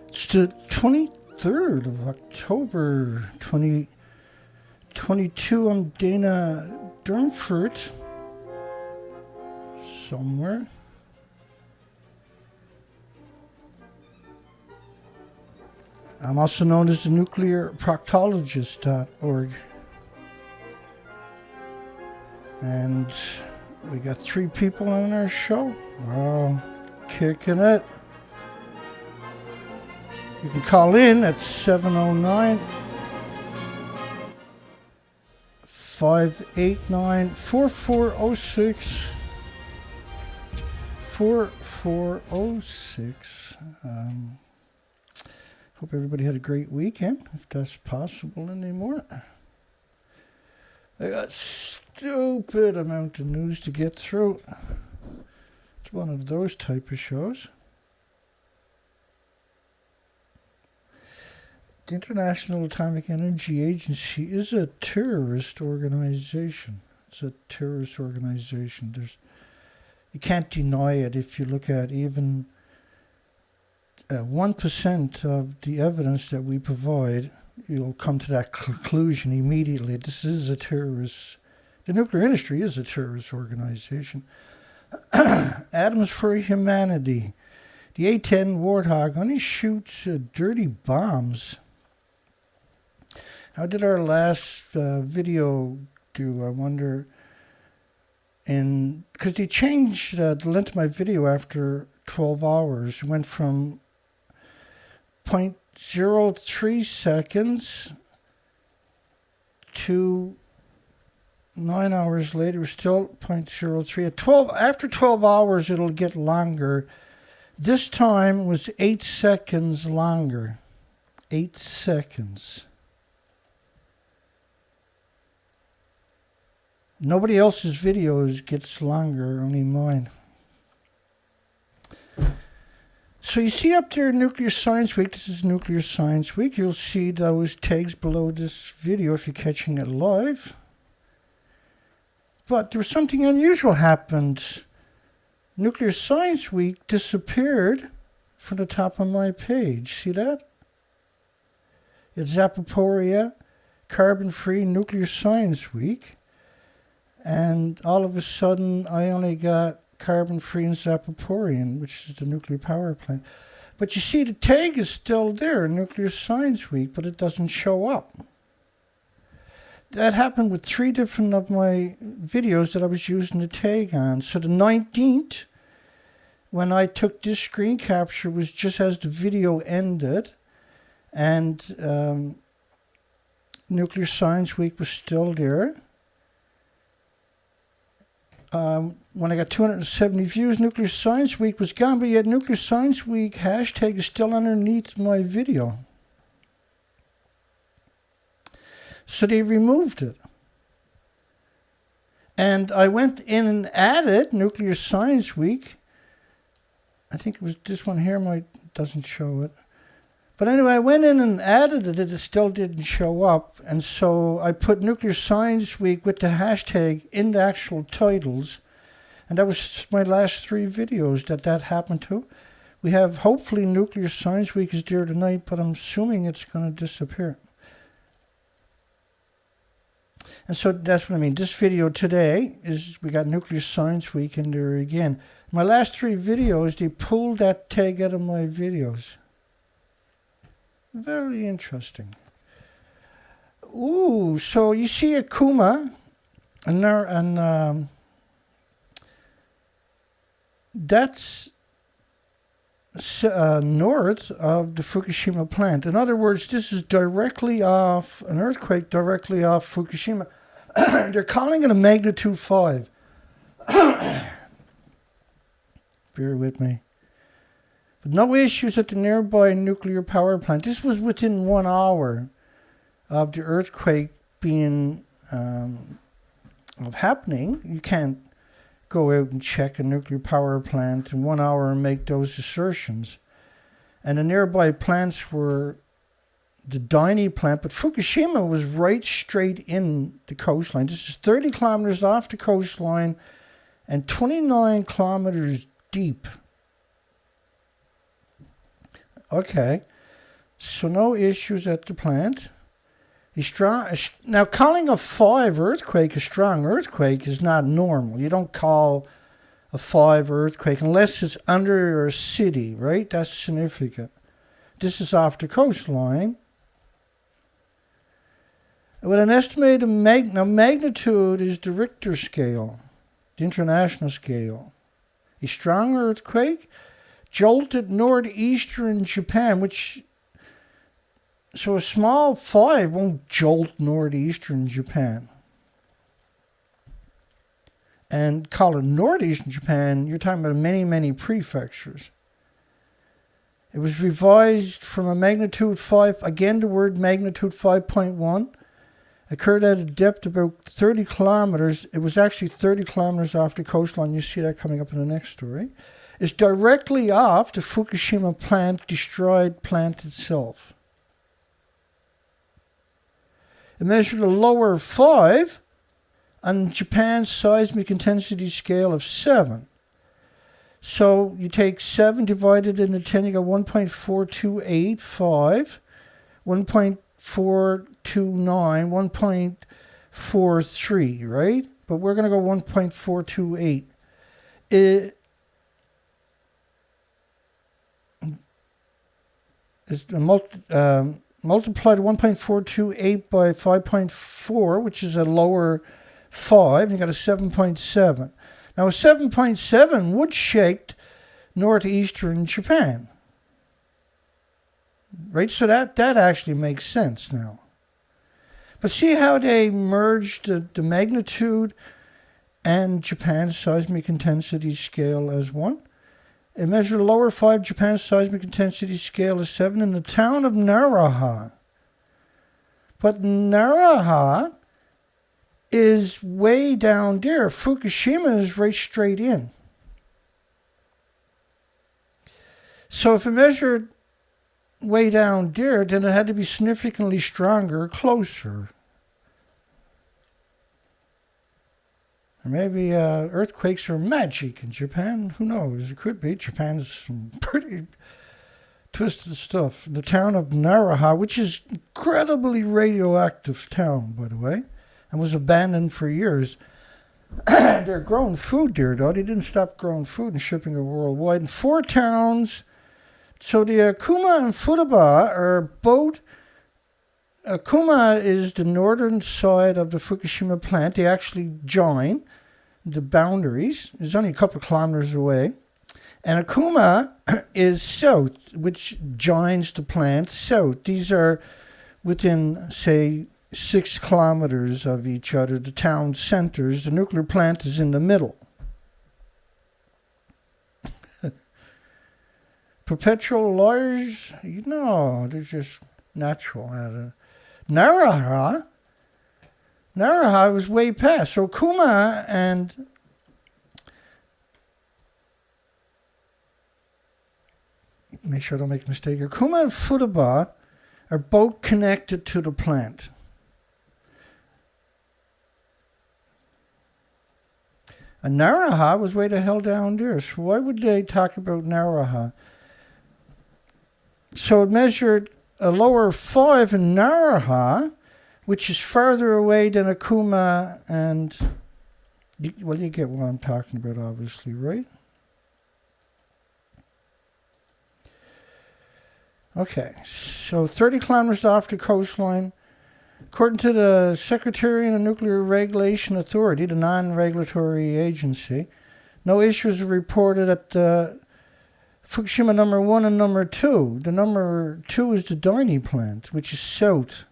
It's the 23rd of October, 2022. I'm Dana Durnford. Somewhere. I'm also known as the nuclearproctologist.org. And we got 3 people on our show. Wow, kicking it. You can call in at 709 589 4406. 4406. Hope everybody had a great weekend, if that's possible anymore. I got stupid amount of news to get through. It's one of those type of shows. The International Atomic Energy Agency is a terrorist organization. It's a terrorist organization. You can't deny it. If you look at even 1% of the evidence that we provide, you'll come to that conclusion immediately. This is a terrorist. The nuclear industry is a terrorist organization. Atoms for Humanity. The A-10 Warthog only shoots dirty bombs. How did our last video do? I wonder. Because they changed the length of my video after 12 hours. It went from 0.03 seconds to 9 hours later, still 0.03. After 12 hours, it'll get longer. This time was 8 seconds longer. 8 seconds. Nobody else's videos gets longer, only mine. So you see up there, Nuclear Science Week. This is Nuclear Science Week. You'll see those tags below this video if you're catching it live. But there was something unusual happened. Nuclear Science Week disappeared from the top of my page. See that? It's Zapoporia, carbon-free Nuclear Science Week. And all of a sudden, I only got carbon-free and Zapoporian, which is the nuclear power plant. But you see, the tag is still there, Nuclear Science Week, but it doesn't show up. That happened with 3 different of my videos that I was using the tag on. So the 19th, when I took this screen capture, was just as the video ended. And Nuclear Science Week was still there. When I got 270 views, Nuclear Science Week was gone, but yet Nuclear Science Week hashtag is still underneath my video. So they removed it. And I went in and added Nuclear Science Week. I think it was this one here, doesn't show it. But anyway, I went in and added it, it still didn't show up. And so I put Nuclear Science Week with the hashtag in the actual titles. And that was my last 3 videos that happened to. We have, hopefully, Nuclear Science Week is there tonight, but I'm assuming it's going to disappear. And so that's what I mean. This video today is, we got Nuclear Science Week in there again. My last 3 videos, they pulled that tag out of my videos. Very interesting. Ooh, so you see Akuma, and that's north of the Fukushima plant. In other words, this is directly off, an earthquake directly off Fukushima. They're calling it a magnitude 5. Bear with me. But no issues at the nearby nuclear power plant. This was within 1 hour of the earthquake being of happening. You can't go out and check a nuclear power plant in 1 hour and make those assertions. And the nearby plants were the Daini plant, but Fukushima was right straight in the coastline. This is 30 kilometers off the coastline and 29 kilometers deep. Okay. So no issues at the plant. Now, calling a 5 earthquake a strong earthquake is not normal. You don't call a 5 earthquake unless it's under a city, right? That's significant. This is off the coastline. With an estimated magnitude is the Richter scale, the international scale. A strong earthquake jolted northeastern Japan, so a small 5 won't jolt northeastern Japan. And call it northeastern Japan, you're talking about many, many prefectures. It was revised from a magnitude 5, again the word magnitude 5.1, occurred at a depth about 30 kilometers. It was actually 30 kilometers off the coastline. You see that coming up in the next story. It's directly off the Fukushima plant, destroyed plant itself. It measured a lower 5 on Japan's seismic intensity scale of 7. So you take 7 divided into 10, you got 1.4285, 1.429, 1.43, right? But we're going to go 1.428. It's multiplied 1.428 by 5.4, which is a lower 5, and you got a 7.7. Now, a 7.7 would shake northeastern Japan. Right? So that actually makes sense now. But see how they merged the magnitude and Japan's seismic intensity scale as one? It measured a lower 5, Japan's seismic intensity scale is 7 in the town of Naraha. But Naraha is way down there. Fukushima is right straight in. So if it measured way down there, then it had to be significantly stronger or closer. Or maybe earthquakes are magic in Japan. Who knows? It could be. Japan's some pretty twisted stuff. The town of Naraha, which is incredibly radioactive town, by the way, and was abandoned for years. They're growing food there, though. They didn't stop growing food and shipping it worldwide. And 4 towns. So the Akuma and Futaba are both. Akuma is the northern side of the Fukushima plant. They actually join the boundaries. It's only a couple of kilometers away. And Akuma is south, which joins the plant south. These are within, say, 6 kilometers of each other, the town centers. The nuclear plant is in the middle. Perpetual lawyers? No, they're just natural. Naraha was way past. So Kuma and make sure I don't make a mistake here. Kuma and Futaba are both connected to the plant. And Naraha was way the hell down there. So why would they talk about Naraha? So it measured a lower 5 in Naraha, which is farther away than Akuma and... Well, you get what I'm talking about, obviously, right? Okay, so 30 kilometers off the coastline. According to the Secretariat of Nuclear Regulation Authority, the non-regulatory agency, no issues are reported at Fukushima number 1 and number 2. The number 2 is the Daini plant, which is south.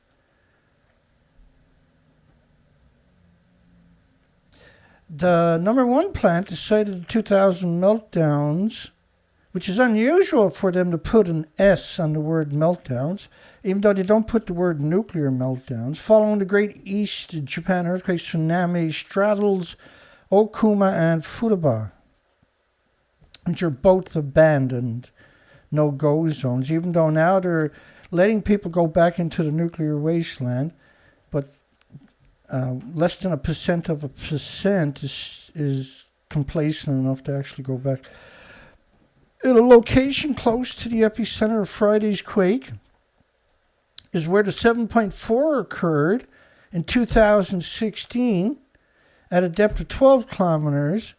The number 1 plant is cited in 2000 Meltdowns, which is unusual for them to put an S on the word meltdowns, even though they don't put the word nuclear meltdowns. Following the Great East Japan earthquake tsunami straddles Okuma and Futaba, which are both abandoned no-go zones, even though now they're letting people go back into the nuclear wasteland, but less than 1% is complacent enough to actually go back. In a location close to the epicenter of Friday's quake is where the 7.4 occurred in 2016 at a depth of 12 kilometers,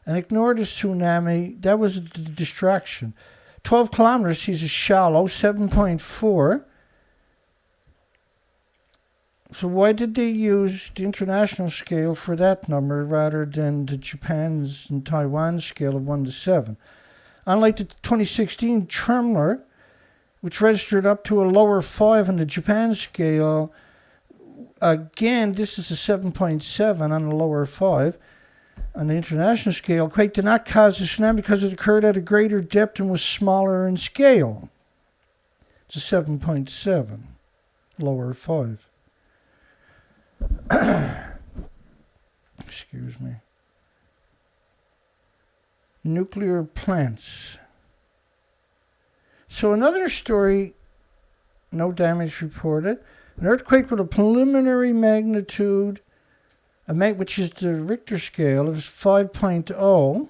and ignore the tsunami. That was a distraction. 12 kilometers sees a shallow 7.4. So why did they use the international scale for that number rather than the Japan's and Taiwan's scale of 1 to 7? Unlike the 2016 tremor, which registered up to a lower 5 on the Japan scale, again, this is a 7.7 on the lower 5. On the international scale, quake did not cause a tsunami because it occurred at a greater depth and was smaller in scale. It's a 7.7, lower 5. Excuse me. Nuclear plants. So another story, no damage reported. An earthquake with a preliminary magnitude, which is the Richter scale, of 5.0,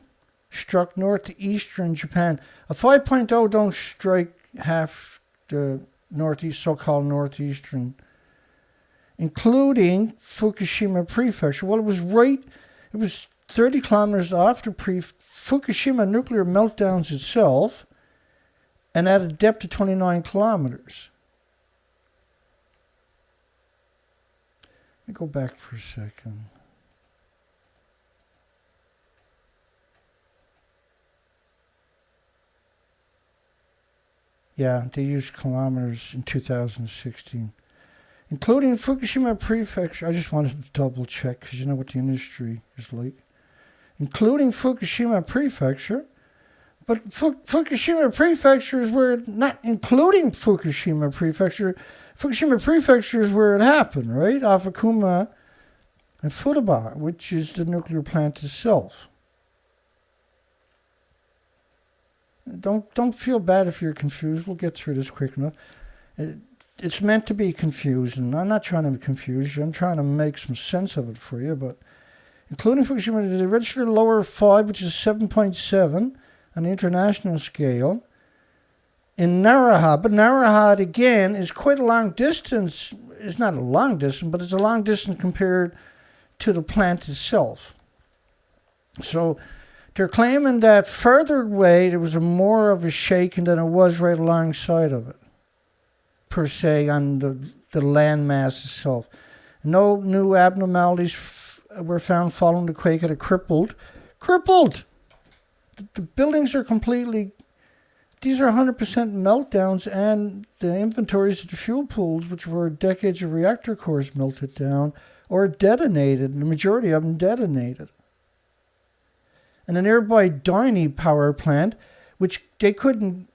struck northeastern Japan. A 5.0 don't strike half the northeast, so-called northeastern, including Fukushima Prefecture. Well, it was 30 kilometers off the Fukushima nuclear meltdowns itself, and at a depth of 29 kilometers. Let me go back for a second. Yeah, they used kilometers in 2016. Including Fukushima Prefecture. I just wanted to double check because you know what the industry is like. Including Fukushima Prefecture. But Fukushima Prefecture is where, not including Fukushima Prefecture is where it happened, right? Off Akuma and Futaba, which is the nuclear plant itself. Don't feel bad if you're confused. We'll get through this quick enough. It's meant to be confusing. I'm not trying to confuse you. I'm trying to make some sense of it for you. But including Fukushima, the registered lower 5, which is 7.7 on the international scale. In Naraha, but Naraha, again, is quite a long distance. It's not a long distance, but it's a long distance compared to the plant itself. So they're claiming that further away, there was more of a shaking than it was right alongside of it, per se, on the landmass itself. No new abnormalities were found following the quake at a crippled. The buildings are completely... These are 100% meltdowns, and the inventories of the fuel pools, which were decades of reactor cores, melted down or detonated, and the majority of them detonated. And the nearby Downey power plant, which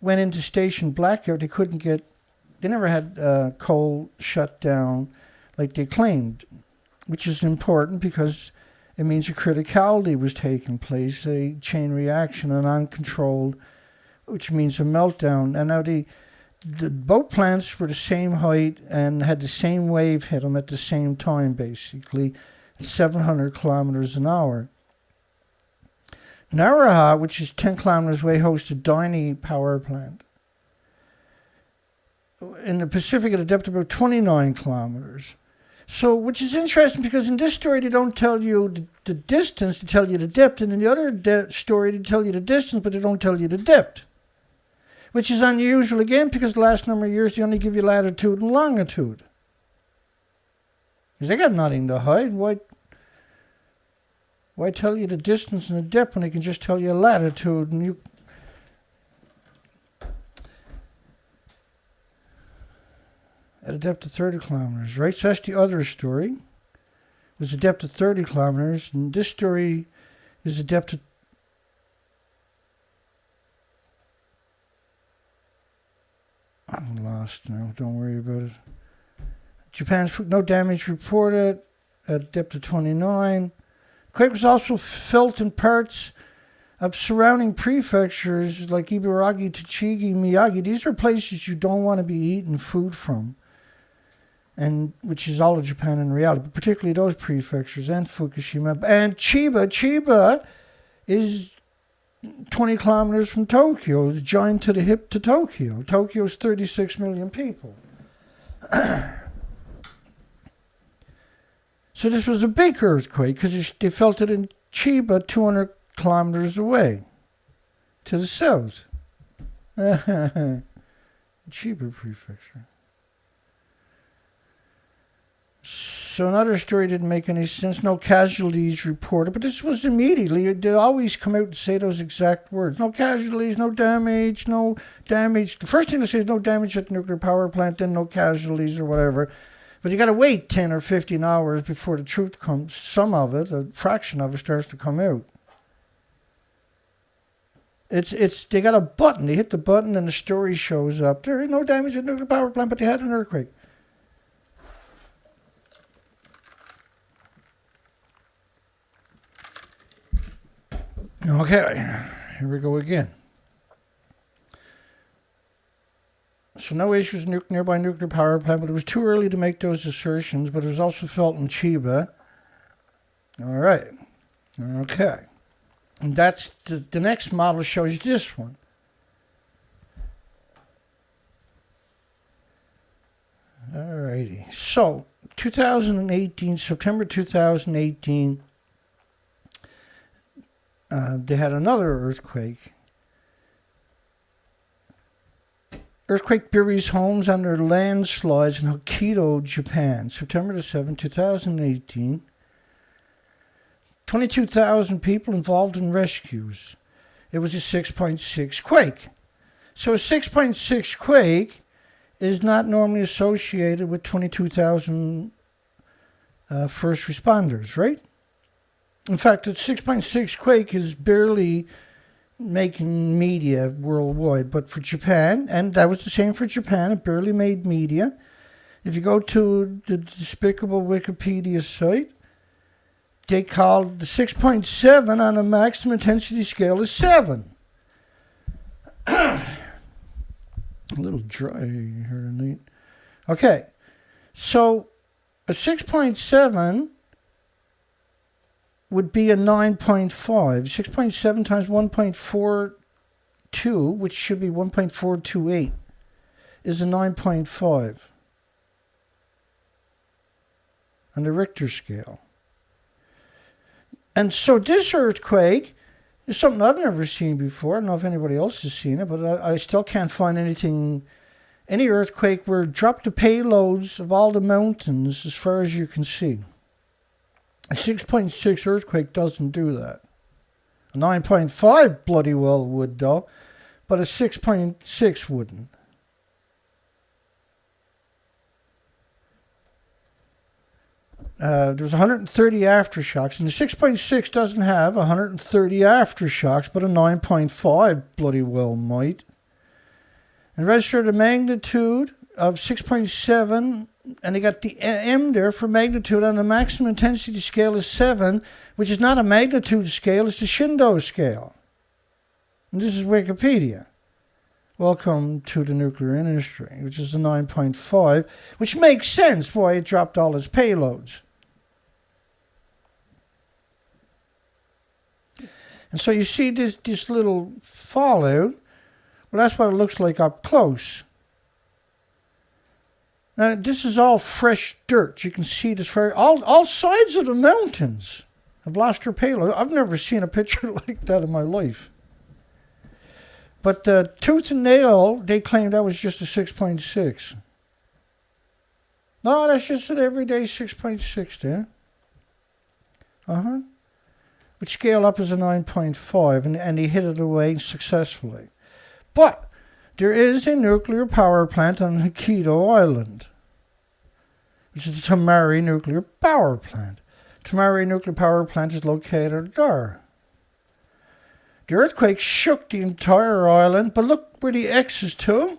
went into station blackout, they never had coal shut down like they claimed, which is important because it means a criticality was taking place, a chain reaction, an uncontrolled, which means a meltdown. And now the both plants were the same height and had the same wave hit them at the same time, basically, at 700 kilometers an hour. Naraha, which is 10 kilometers away, hosts a Downey power plant. In the Pacific at a depth of about 29 kilometers. So, which is interesting because in this story they don't tell you the distance, they tell you the depth, and in the other story they tell you the distance, but they don't tell you the depth. Which is unusual, again, because the last number of years they only give you latitude and longitude. Because they got nothing to hide. Why tell you the distance and the depth when they can just tell you latitude and you... At a depth of 30 kilometers, right? So that's the other story. It was a depth of 30 kilometers, and this story is a depth of... I'm lost now, don't worry about it. Japan's no damage reported at a depth of 29. Quake was also felt in parts of surrounding prefectures like Ibaraki, Tochigi, Miyagi. These are places you don't want to be eating food from, and which is all of Japan in reality, but particularly those prefectures and Fukushima and Chiba. Chiba is 20 kilometers from Tokyo. It was joined to the hip to Tokyo. Tokyo's 36 million people. So this was a big earthquake because they felt it in Chiba, 200 kilometers away to the south. Chiba Prefecture. So another story didn't make any sense. No casualties reported, but this was immediately. They always come out and say those exact words. No casualties, no damage, no damage. The first thing they say is no damage at the nuclear power plant, then no casualties or whatever. But you got to wait 10 or 15 hours before the truth comes. Some of it, a fraction of it, starts to come out. They got a button. They hit the button and the story shows up. There is no damage at the nuclear power plant, but they had an earthquake. Okay, here we go again. So no issues in nearby nuclear power plant, but it was too early to make those assertions, but it was also felt in Chiba. All right. Okay. And that's the next model shows you this one. All righty. So 2018, September 2018, they had another earthquake. Earthquake buries homes under landslides in Hokkaido, Japan, September the 7th, 2018. 22,000 people involved in rescues. It was a 6.6 quake. So a 6.6 quake is not normally associated with 22,000 first responders, right? In fact, a 6.6 quake is barely making media worldwide, but for Japan, and that was the same for Japan, it barely made media. If you go to the despicable Wikipedia site, they called the 6.7 on a maximum intensity scale is 7. A little dry here tonight. Okay, so a 6.7 would be a 9.5. 6.7 times 1.42, which should be 1.428, is a 9.5 on the Richter scale. And so this earthquake is something I've never seen before. I don't know if anybody else has seen it, but I still can't find any earthquake where it dropped the payloads of all the mountains as far as you can see. A 6.6 earthquake doesn't do that. A 9.5 bloody well would, though, but a 6.6 wouldn't. There was 130 aftershocks, and the 6.6 doesn't have 130 aftershocks, but a 9.5 bloody well might. And registered a magnitude of 6.7, and they got the M there for magnitude on the maximum intensity scale is 7, which is not a magnitude scale, it's the Shindo scale. And this is Wikipedia. Welcome to the nuclear industry, which is a 9.5, which makes sense why it dropped all its payloads. And so you see this little fallout. Well, that's what it looks like up close. Now, this is all fresh dirt. You can see this all sides of the mountains have lost their payload. I've never seen a picture like that in my life. But tooth and nail, they claimed that was just a 6.6. No, that's just an everyday 6.6 there. Which scale up as a 9.5, and he hit it away successfully. But there is a nuclear power plant on Hokkaido Island, which is the Tamari nuclear power plant. Tamari nuclear power plant is located there. The earthquake shook the entire island, but look where the X is to.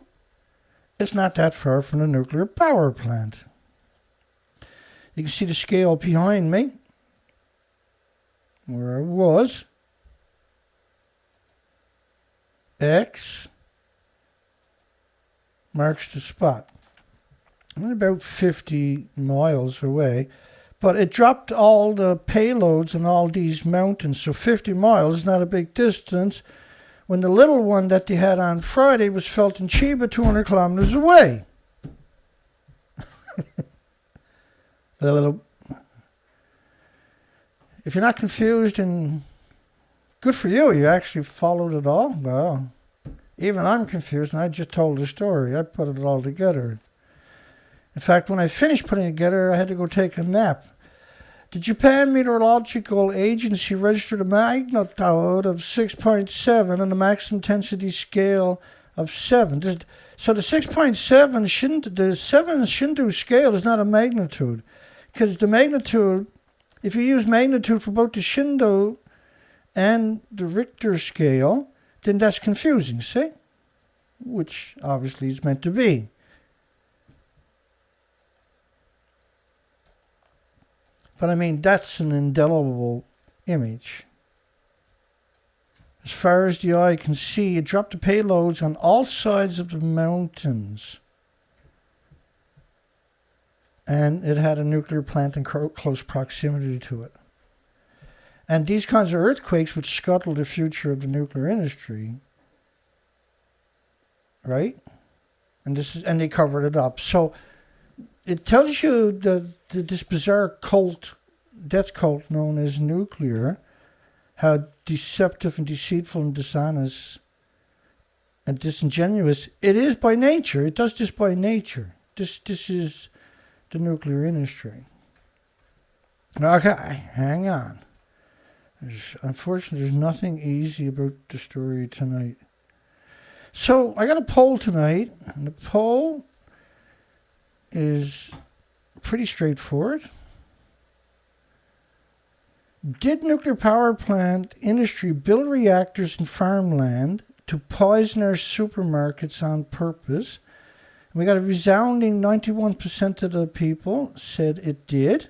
It's not that far from the nuclear power plant. You can see the scale behind me, where I was. X marks the spot. I'm about 50 miles away, But it dropped all the payloads on all these mountains. So 50 miles is not a big distance. When the little one that they had on Friday was felt in Chiba, 200 kilometers away. The little... If you're not confused, and good for you, you actually followed it all. Well, even I'm confused, and I just told the story. I put it all together. In fact, when I finished putting it together, I had to go take a nap. The Japan Meteorological Agency registered a magnitude of 6.7 on a maximum intensity scale of 7. So the 6.7, the 7 Shinto scale is not a magnitude. Because the magnitude, if you use magnitude for both the Shinto and the Richter scale, then that's confusing, see? Which obviously is meant to be. But I mean, that's an indelible image. As far as the eye can see, it dropped the payloads on all sides of the mountains. And it had a nuclear plant in close proximity to it. And these kinds of earthquakes would scuttle the future of the nuclear industry. Right? And they covered it up. So it tells you that this bizarre cult, death cult known as nuclear, how deceptive and deceitful and dishonest and disingenuous it is by nature. It does this by nature. This is the nuclear industry. Okay, hang on. Unfortunately, there's nothing easy about the story tonight. So I got a poll tonight, and the poll is pretty straightforward. Did nuclear power plant industry build reactors in farmland to poison our supermarkets on purpose? And we got a resounding 91% of the people said it did.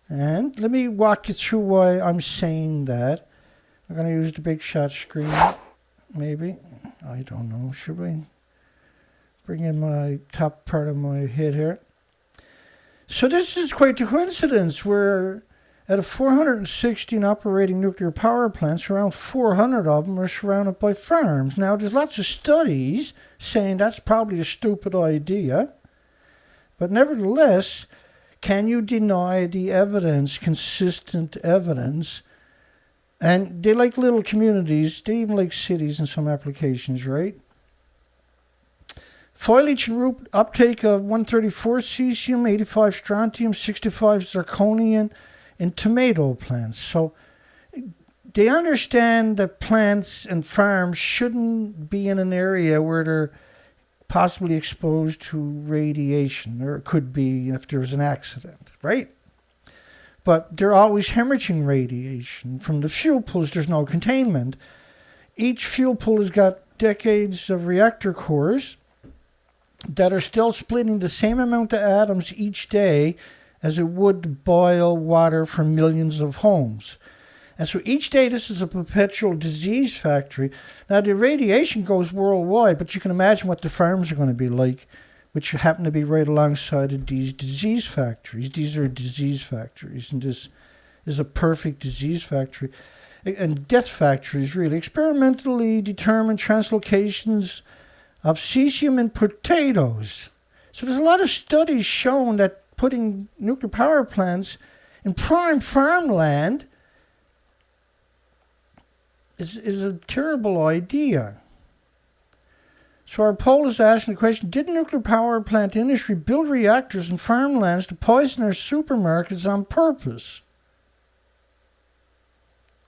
And let me walk you through why I'm saying that. I'm going to use the big shot screen, maybe. I don't know. Should we bring in my top part of my head here? So this is quite a coincidence. We're at 416 operating nuclear power plants. Around 400 of them are surrounded by farms. Now, there's lots of studies saying that's probably a stupid idea. But nevertheless, can you deny the evidence, consistent evidence? And they like little communities. They even like cities in some applications, right? Foliage and root uptake of 134 cesium, 85 strontium, 65 zirconium in tomato plants. So they understand that plants and farms shouldn't be in an area where they're possibly exposed to radiation, or it could be if there's an accident, right? But they're always hemorrhaging radiation. From the fuel pools, there's no containment. Each fuel pool has got decades of reactor cores that are still splitting the same amount of atoms each day as it would to boil water for millions of homes. And so each day this is a perpetual disease factory. Now the radiation goes worldwide, but you can imagine what the farms are going to be like, which happen to be right alongside of these disease factories. These are disease factories, and this is a perfect disease factory. And death factories, really. Experimentally determined translocations of cesium in potatoes. So there's a lot of studies showing that putting nuclear power plants in prime farmland is a terrible idea. So our poll is asking the question, did nuclear power plant industry build reactors in farmlands to poison our supermarkets on purpose?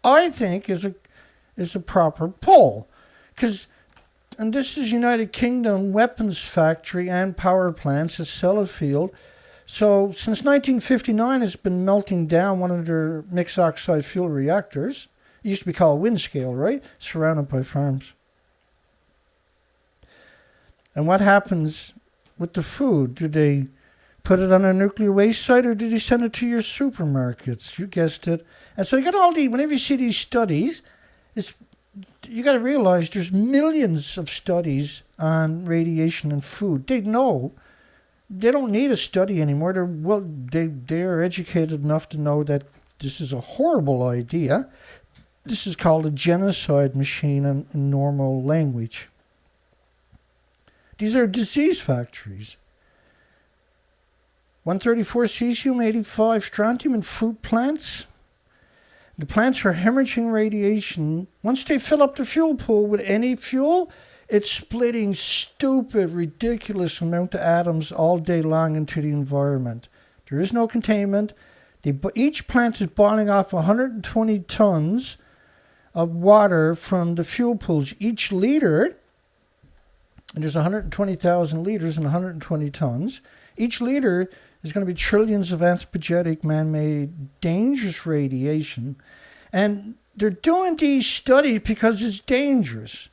I think is a proper poll. And this is United Kingdom weapons factory and power plants at Sellafield. So since 1959, it's been melting down one of their mixed oxide fuel reactors. It used to be called Windscale, right? Surrounded by farms. And what happens with the food? Do they put it on a nuclear waste site, or do they send it to your supermarkets? You guessed it. And so you got all these, whenever you see these studies, you got to realize there's millions of studies on radiation and food. They know they don't need a study anymore. They're educated enough to know that this is a horrible idea. This is called a genocide machine in normal language. These are disease factories. 134 cesium, 85 strontium in fruit plants. The plants are hemorrhaging radiation. Once they fill up the fuel pool with any fuel, it's splitting stupid, ridiculous amount of atoms all day long into the environment. There is no containment. Each plant is boiling off 120 tons of water from the fuel pools. Each liter, and there's 120,000 liters and 120 tons. Each liter is going to be trillions of anthropogenic, man-made, dangerous radiation. And they're doing these studies because it's dangerous.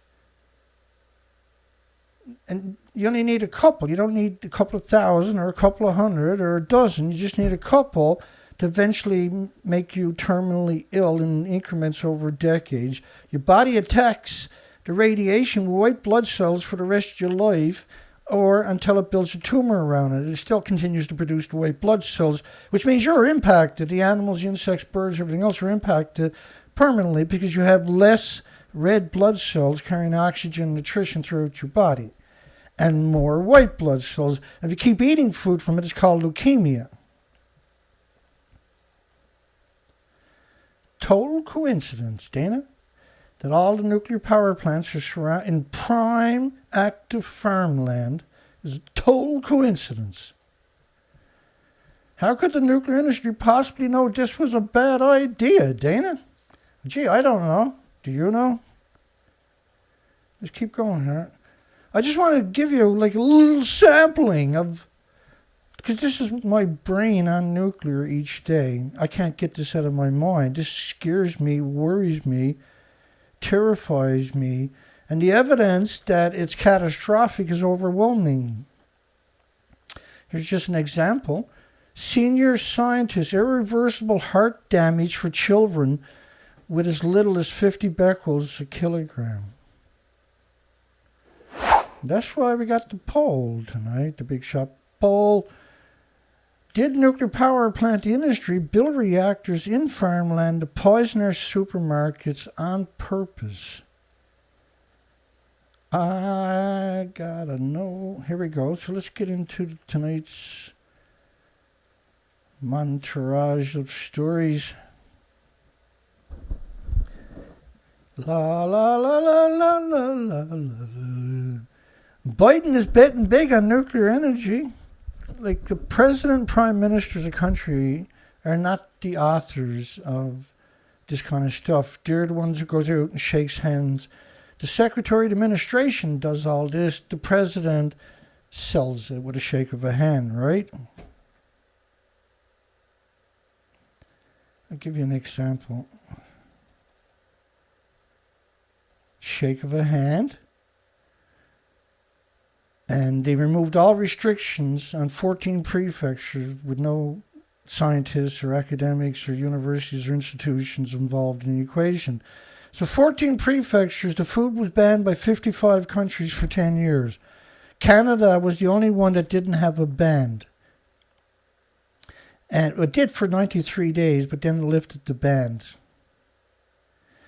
And you only need a couple. You don't need a couple of thousand or a couple of hundred or a dozen. You just need a couple to eventually make you terminally ill in increments over decades. Your body attacks the radiation with white blood cells for the rest of your life, or until it builds a tumor around it. It still continues to produce the white blood cells, which means you're impacted. The animals, the insects, birds, everything else are impacted permanently because you have less red blood cells carrying oxygen and nutrition throughout your body, and more white blood cells. If you keep eating food from it, it's called leukemia. Total coincidence, Dana, that all the nuclear power plants are surrounded in prime active farmland is a total coincidence. How could the nuclear industry possibly know this was a bad idea, Dana? Gee, I don't know. Do you know? Let's keep going here. I just want to give you like a little sampling of, because this is my brain on nuclear each day. I can't get this out of my mind. This scares me, worries me, terrifies me, and the evidence that it's catastrophic is overwhelming. Here's just an example. Senior scientists, irreversible heart damage for children with as little as 50 becquerels a kilogram. That's why we got the poll tonight, the big shot poll. Did nuclear power plant industry build reactors in farmland to poison our supermarkets on purpose? I gotta know. Here we go. So let's get into tonight's montage of stories. La la la la la la la la. Biden is betting big on nuclear energy. Like, the president and prime ministers of the country are not the authors of this kind of stuff. They're the ones who goes out and shakes hands. The secretary of administration does all this. The president sells it with a shake of a hand, right? I'll give you an example. Shake of a hand. And they removed all restrictions on 14 prefectures with no scientists or academics or universities or institutions involved in the equation. So 14 prefectures, the food was banned by 55 countries for 10 years. Canada was the only one that didn't have a ban. And it did for 93 days, but then it lifted the ban.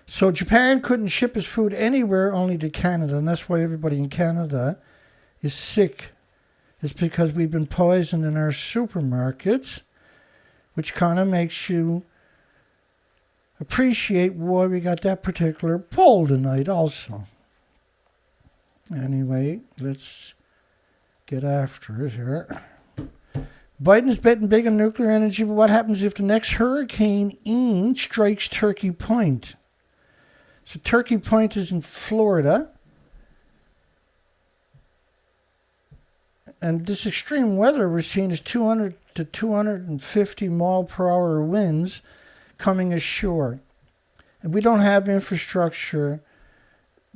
So Japan couldn't ship its food anywhere, only to Canada, and that's why everybody in Canada is sick. It's because we've been poisoned in our supermarkets, which kind of makes you appreciate why we got that particular poll tonight also. Anyway, let's get after it here. Biden's betting big on nuclear energy, but what happens if the next Hurricane Ian strikes Turkey Point? So Turkey Point is in Florida. And this extreme weather we're seeing is 200 to 250 mile per hour winds coming ashore. And we don't have infrastructure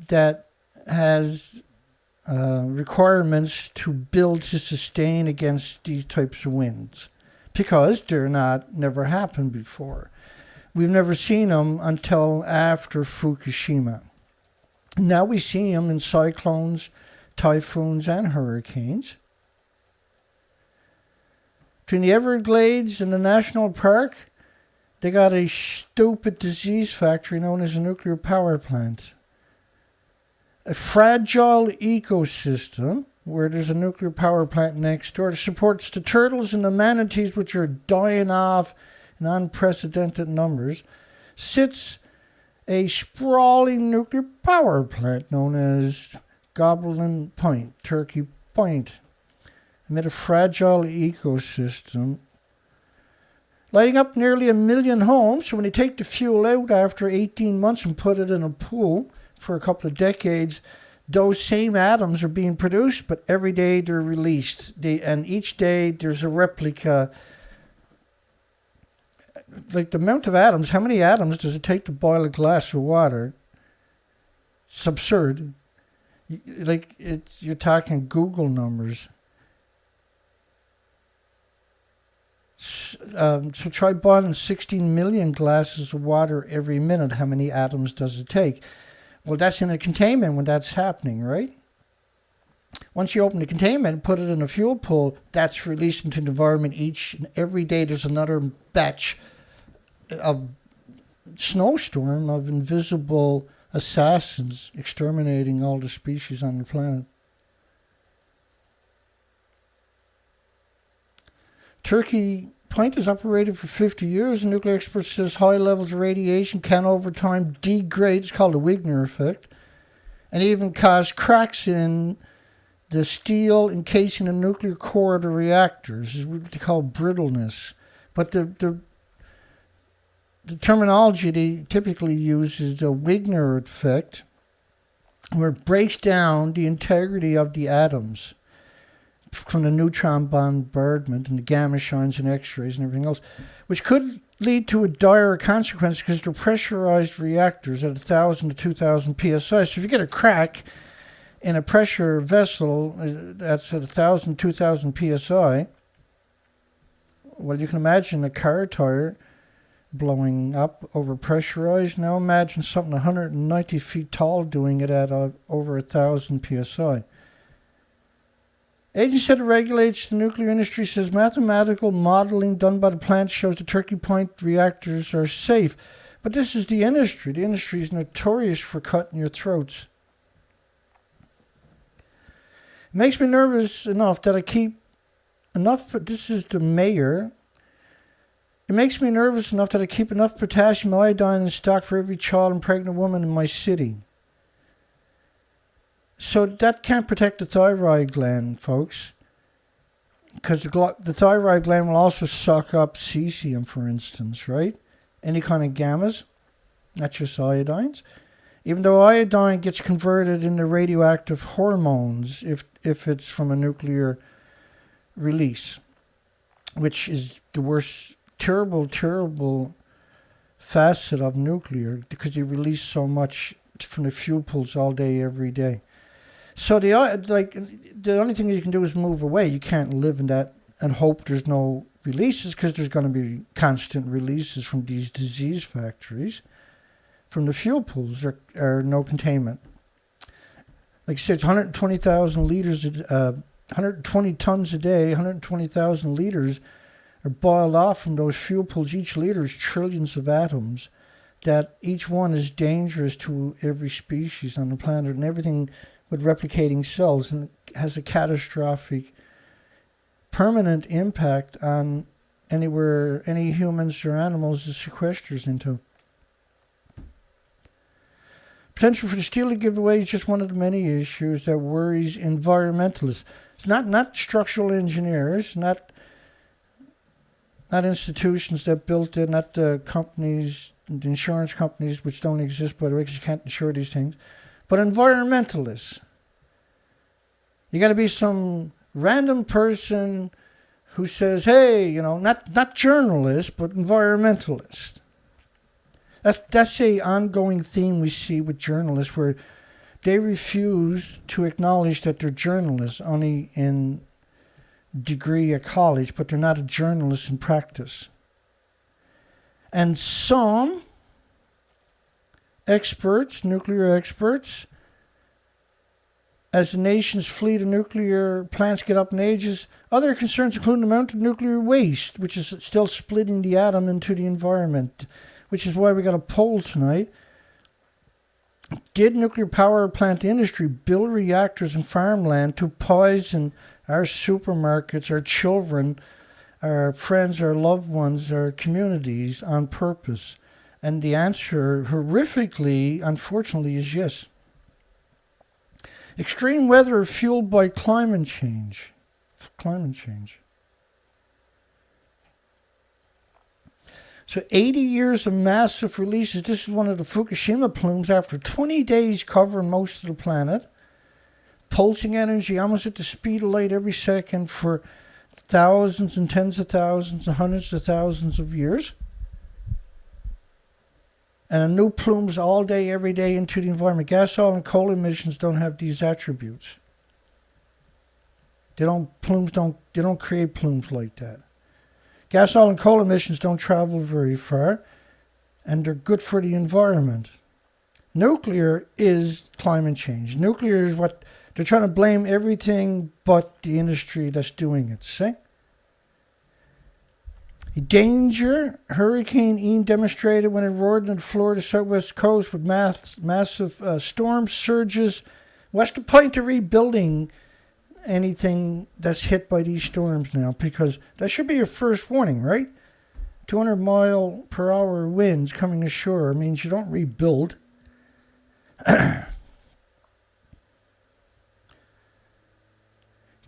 that has requirements to build to sustain against these types of winds because never happened before. We've never seen them until after Fukushima. Now we see them in cyclones, typhoons, and hurricanes. Between the Everglades and the national park, they got a stupid disease factory known as a nuclear power plant. A fragile ecosystem where there's a nuclear power plant next door that supports the turtles and the manatees, which are dying off in unprecedented numbers, sits a sprawling nuclear power plant known as Goblin Point, Turkey Point, amid a fragile ecosystem, lighting up nearly 1 million homes. So when they take the fuel out after 18 months and put it in a pool for a couple of decades, those same atoms are being produced, but every day they're released. And each day there's a replica. Like the amount of atoms, how many atoms does it take to boil a glass of water? It's absurd. You're talking Google numbers. So try boiling 16 million glasses of water every minute. How many atoms does it take? Well, that's in a containment when that's happening, right? Once you open the containment and put it in a fuel pool, that's released into the environment each and every day. There's another batch of snowstorm of invisible assassins exterminating all the species on the planet. Turkey Point is operated for 50 years. The nuclear expert says high levels of radiation can over time degrade. It's called the Wigner effect. And even cause cracks in the steel encasing the nuclear core of the reactors. This is what they call brittleness. But the terminology they typically use is the Wigner effect, where it breaks down the integrity of the atoms from the neutron bombardment and the gamma shines and x-rays and everything else, which could lead to a dire consequence because they're pressurized reactors at 1,000 to 2,000 psi. So if you get a crack in a pressure vessel that's at 1,000, 2,000 psi, well, you can imagine a car tire blowing up over pressurized. Now imagine something 190 feet tall doing it at over 1,000 psi. Agency that regulates the nuclear industry says mathematical modeling done by the plant shows the Turkey Point reactors are safe. But this is the industry. The industry is notorious for cutting your throats. It makes me nervous enough that I keep enough, but this is the mayor. It makes me nervous enough that I keep enough potassium iodine in stock for every child and pregnant woman in my city. So that can't protect the thyroid gland, folks, because the thyroid gland will also suck up cesium, for instance, right? Any kind of gammas, not just iodines. Even though iodine gets converted into radioactive hormones if it's from a nuclear release, which is the worst, terrible facet of nuclear, because you release so much from the fuel pools all day, every day. So the only thing you can do is move away. You can't live in that and hope there's no releases, because there's going to be constant releases from these disease factories. From the fuel pools, there are no containment. Like I said, it's 120,000 liters, 120 tons a day, 120,000 liters are boiled off from those fuel pools. Each liter is trillions of atoms, that each one is dangerous to every species on the planet, and everything with replicating cells, and has a catastrophic, permanent impact on anywhere any humans or animals it sequesters into. Potential for the steel to give away is just one of the many issues that worries environmentalists. It's not structural engineers, not institutions that built it, not the companies, the insurance companies, which don't exist, by the way, because you can't insure these things, but environmentalists. You got to be some random person who says, hey, not journalist, but environmentalist. That's a ongoing theme we see with journalists, where they refuse to acknowledge that they're journalists only in degree at college, but they're not a journalist in practice. And some experts, nuclear experts, as the nation's fleet of nuclear plants get up in ages. Other concerns include the amount of nuclear waste, which is still splitting the atom into the environment, which is why we got a poll tonight. Did nuclear power plant industry build reactors in farmland to poison our supermarkets, our children, our friends, our loved ones, our communities on purpose? And the answer, horrifically, unfortunately, is yes. Extreme weather fueled by climate change. Climate change. So 80 years of massive releases. This is one of the Fukushima plumes after 20 days covering most of the planet. Pulsing energy almost at the speed of light every second for thousands and tens of thousands and hundreds of thousands of years. And new plumes all day, every day into the environment. Gas, oil, and coal emissions don't have these attributes. They don't create plumes like that. Gas, oil, and coal emissions don't travel very far, and they're good for the environment. Nuclear is climate change. Nuclear is what they're trying to blame everything but the industry that's doing it. See? Danger. Hurricane Ian demonstrated when it roared in the Florida southwest coast with massive storm surges. What's the point of rebuilding anything that's hit by these storms now? Because that should be your first warning, right? 200-mile-per-hour winds coming ashore means you don't rebuild.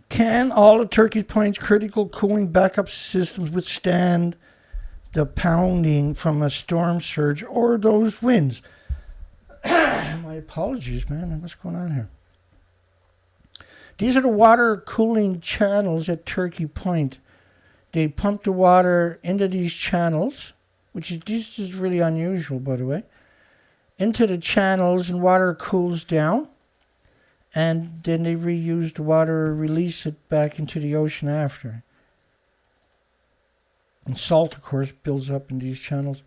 Can all of Turkey Point's critical cooling backup systems withstand the pounding from a storm surge or those winds? My apologies, man. What's going on here? These are the water cooling channels at Turkey Point. They pump the water into these channels, this is really unusual, by the way, into the channels, and water cools down. And then they reuse the water or release it back into the ocean after. And salt, of course, builds up in these channels.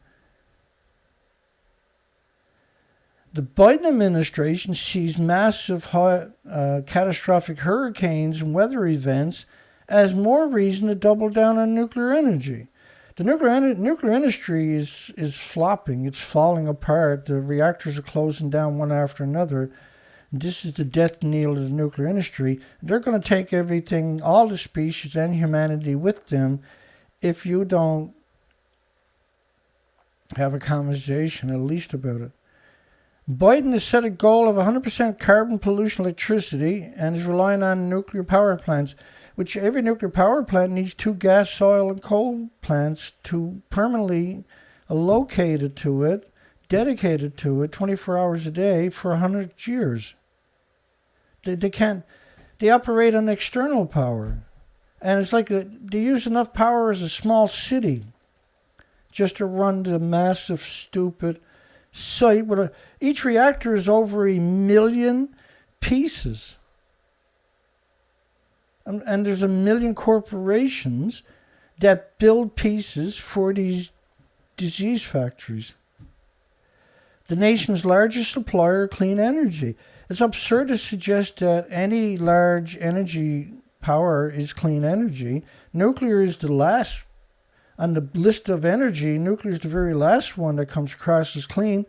The Biden administration sees massive, catastrophic hurricanes and weather events as more reason to double down on nuclear energy. The nuclear industry is flopping. It's falling apart. The reactors are closing down one after another. This is the death knell of the nuclear industry. They're going to take everything, all the species and humanity with them if you don't have a conversation at least about it. Biden has set a goal of 100% carbon pollution electricity and is relying on nuclear power plants, which every nuclear power plant needs 2 gas, oil, and coal plants to permanently located to it, dedicated to it 24 hours a day for 100 years. They operate on external power. And it's like they use enough power as a small city just to run the massive, stupid site. Each reactor is over 1 million pieces. And there's 1 million corporations that build pieces for these disease factories. The nation's largest supplier of clean energy. It's absurd to suggest that any large energy power is clean energy. Nuclear is the last on the list of energy. Nuclear is the very last one that comes across as clean.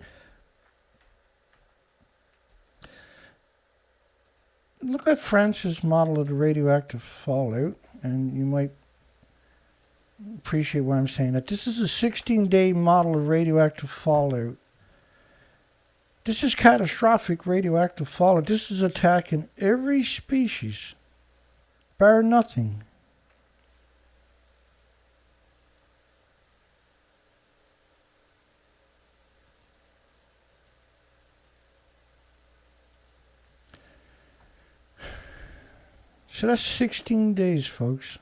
Look at France's model of the radioactive fallout, and you might appreciate why I'm saying that. This is a 16-day model of radioactive fallout. This is catastrophic radioactive fallout. This is attacking every species, bar nothing. So that's 16 days, folks.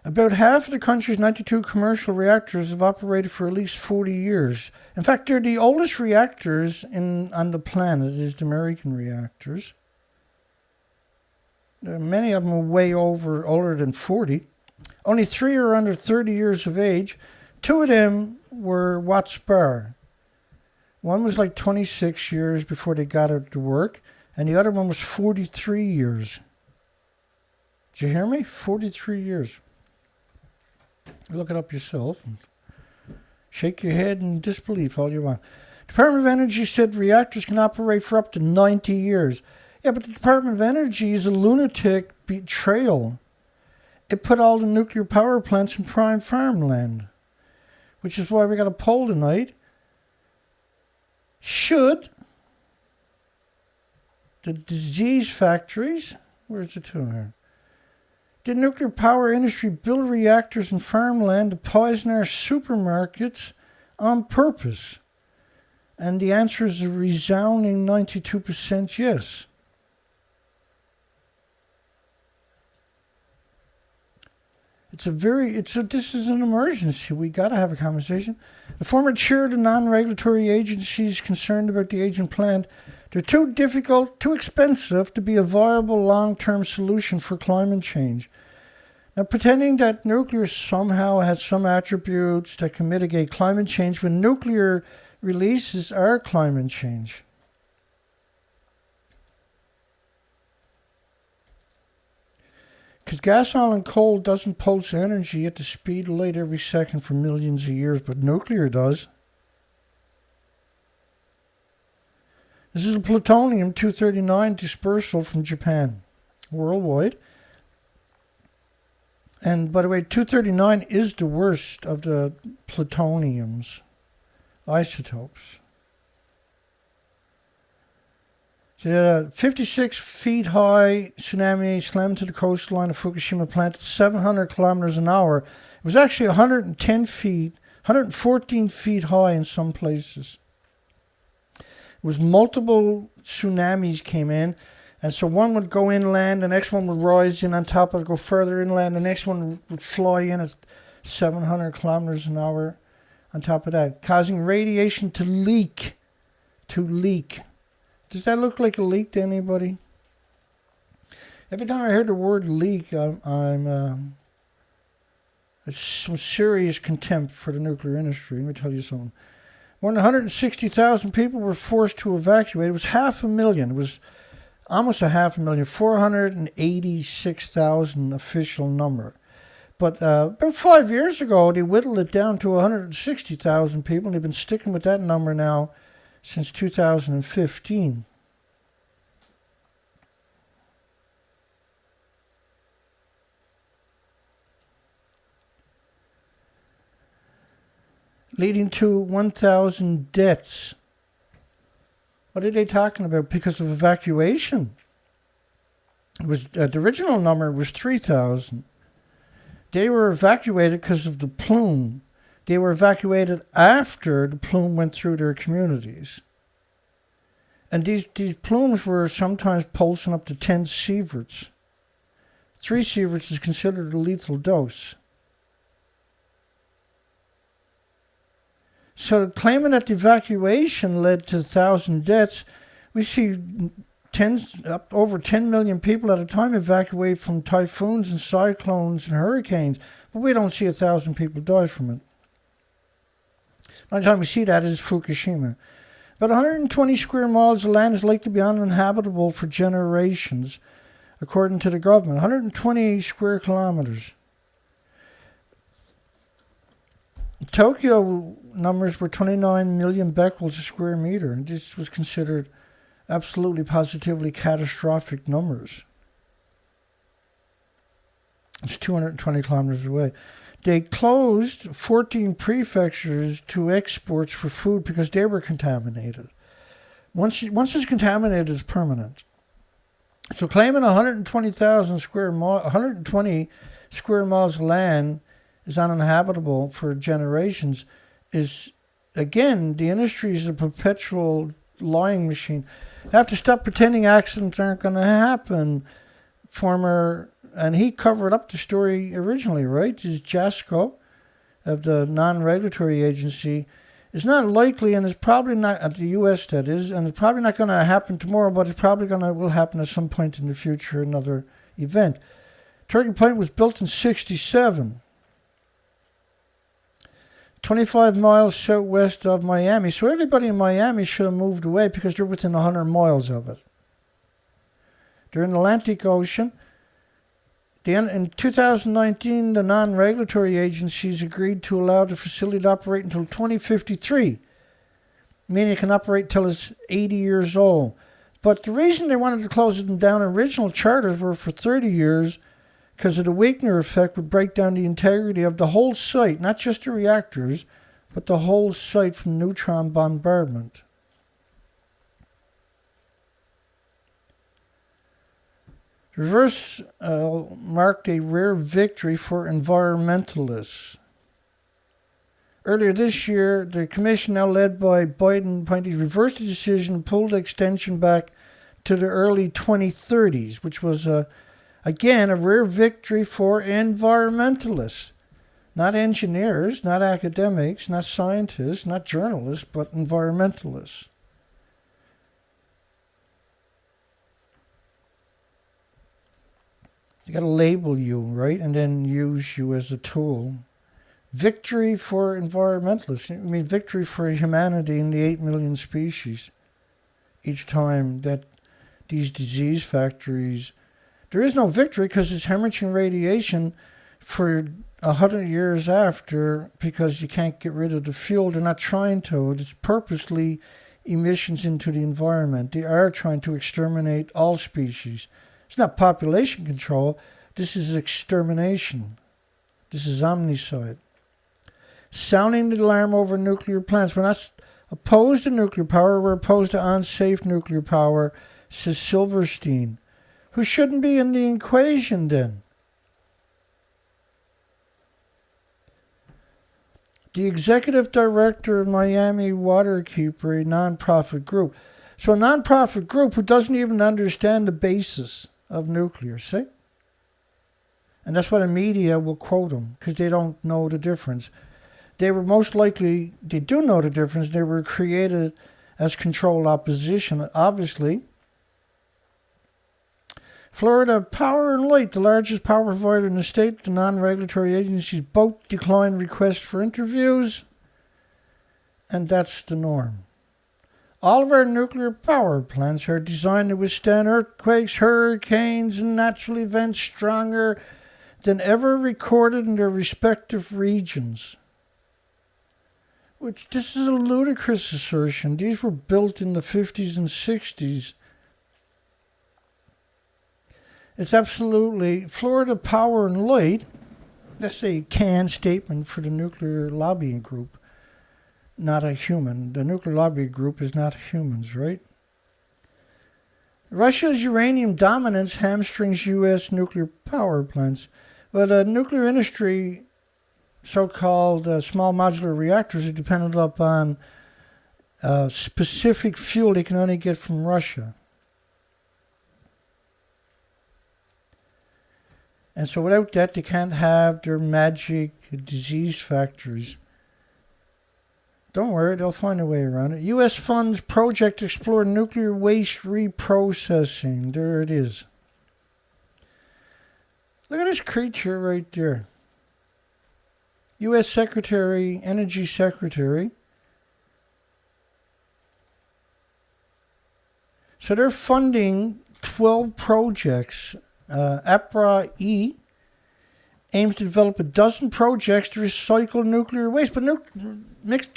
About half of the country's 92 commercial reactors have operated for at least 40 years. In fact, they're the oldest reactors on the planet, is the American reactors. Many of them are way older than 40. Only 3 are under 30 years of age. 2 of them were Watts Bar. One was like 26 years before they got it to work, and the other one was 43 years. Did you hear me? 43 years. Look it up yourself and shake your head in disbelief all you want. Department of Energy said reactors can operate for up to 90 years. Yeah, but the Department of Energy is a lunatic betrayal. It put all the nuclear power plants in prime farmland, which is why we got a poll tonight. Should the disease factories, where's the two here? Did nuclear power industry build reactors in farmland to poison our supermarkets on purpose? And the answer is a resounding 92% yes. This is an emergency. We got to have a conversation. The former chair of the non-regulatory agencies concerned about the aging plant, they're too difficult, too expensive to be a viable long-term solution for climate change. Now, pretending that nuclear somehow has some attributes that can mitigate climate change when nuclear releases are climate change. Because gas, oil, and coal doesn't pulse energy at the speed of light every second for millions of years, but nuclear does. This is a plutonium-239 dispersal from Japan, worldwide. And by the way, 239 is the worst of the plutoniums, isotopes. So a 56 feet high tsunami slammed to the coastline of Fukushima plant at 700 kilometers an hour. It was actually 114 feet high in some places. It was multiple tsunamis came in, and so one would go inland, the next one would rise in on top of it, go further inland, the next one would fly in at 700 kilometers an hour on top of that, causing radiation to leak. Does that look like a leak to anybody? Every time I hear the word leak, I'm some serious contempt for the nuclear industry. Let me tell you something. More than 160,000 people were forced to evacuate. It was 500,000. It was almost 500,000. 486,000 official number. But about 5 years ago, they whittled it down to 160,000 people, and they've been sticking with that number now since 2015. Leading to 1,000 deaths. What are they talking about? Because of evacuation. It was the original number was 3,000. They were evacuated because of the plume. They were evacuated after the plume went through their communities. And these plumes were sometimes pulsing up to 10 sieverts. 3 sieverts is considered a lethal dose. So claiming that the evacuation led to 1,000 deaths, we see over 10 million people at a time evacuate from typhoons and cyclones and hurricanes, but we don't see 1,000 people die from it. The only time we see that is Fukushima. About 120 square miles of land is likely to be uninhabitable for generations, according to the government. 120 square kilometers. Tokyo numbers were 29 million becquerels a square meter, and this was considered absolutely positively catastrophic numbers. It's 220 kilometers away. They closed 14 prefectures to exports for food because they were contaminated. Once it's contaminated, it's permanent. So claiming 120 square miles of land is uninhabitable for generations is, again, the industry is a perpetual lying machine. You have to stop pretending accidents aren't going to happen. And he covered up the story originally, right? This JASCO of the non-regulatory agency is not likely, and it's probably not at the U.S. that is, and it's probably not going to happen tomorrow, but it's probably will happen at some point in the future, another event. Turkey Point was built in 1967. 25 miles southwest of Miami. So everybody in Miami should have moved away because they're within 100 miles of it. They're in the Atlantic Ocean. In 2019, the non-regulatory agencies agreed to allow the facility to operate until 2053, meaning it can operate till it's 80 years old. But the reason they wanted to close them down, original charters were for 30 years, because of the Wigner effect would break down the integrity of the whole site, not just the reactors, but the whole site from neutron bombardment. The reverse marked a rare victory for environmentalists. Earlier this year, the commission, now led by Biden, reversed the decision and pulled the extension back to the early 2030s, which was, again, a rare victory for environmentalists. Not engineers, not academics, not scientists, not journalists, but environmentalists. They got to label you, right, and then use you as a tool. Victory for environmentalists. I mean, victory for humanity and the 8 million species. Each time that these disease factories... There is no victory because it's hemorrhaging radiation for 100 years after, because you can't get rid of the fuel. They're not trying to. It's purposely emissions into the environment. They are trying to exterminate all species. It's not population control. This is extermination. This is omnicide. Sounding the alarm over nuclear plants. We're not opposed to nuclear power. We're opposed to unsafe nuclear power, says Silverstein, who shouldn't be in the equation then. The executive director of Miami Waterkeeper, a nonprofit group. So a nonprofit group who doesn't even understand the basis of nuclear, see? And that's why the media will quote them, because they don't know the difference. They were most likely, they do know the difference. They were created as controlled opposition, obviously. Florida Power and Light, the largest power provider in the state, the non-regulatory agencies both declined requests for interviews, and that's the norm. All of our nuclear power plants are designed to withstand earthquakes, hurricanes, and natural events stronger than ever recorded in their respective regions. Which, this is a ludicrous assertion. These were built in the 50s and 60s. It's absolutely Florida Power and Light. That's a canned statement for the nuclear lobbying group, not a human. The nuclear lobbying group is not humans, right? Russia's uranium dominance hamstrings U.S. nuclear power plants. Well, the nuclear industry, so-called small modular reactors, are dependent upon specific fuel they can only get from Russia. And so without that, they can't have their magic disease factories. Don't worry, they'll find a way around it. U.S. funds project to explore nuclear waste reprocessing. There it is. Look at this creature right there. U.S. Secretary, Energy Secretary. So they're funding 12 projects. ARPA-E aims to develop a dozen projects to recycle nuclear waste. But they're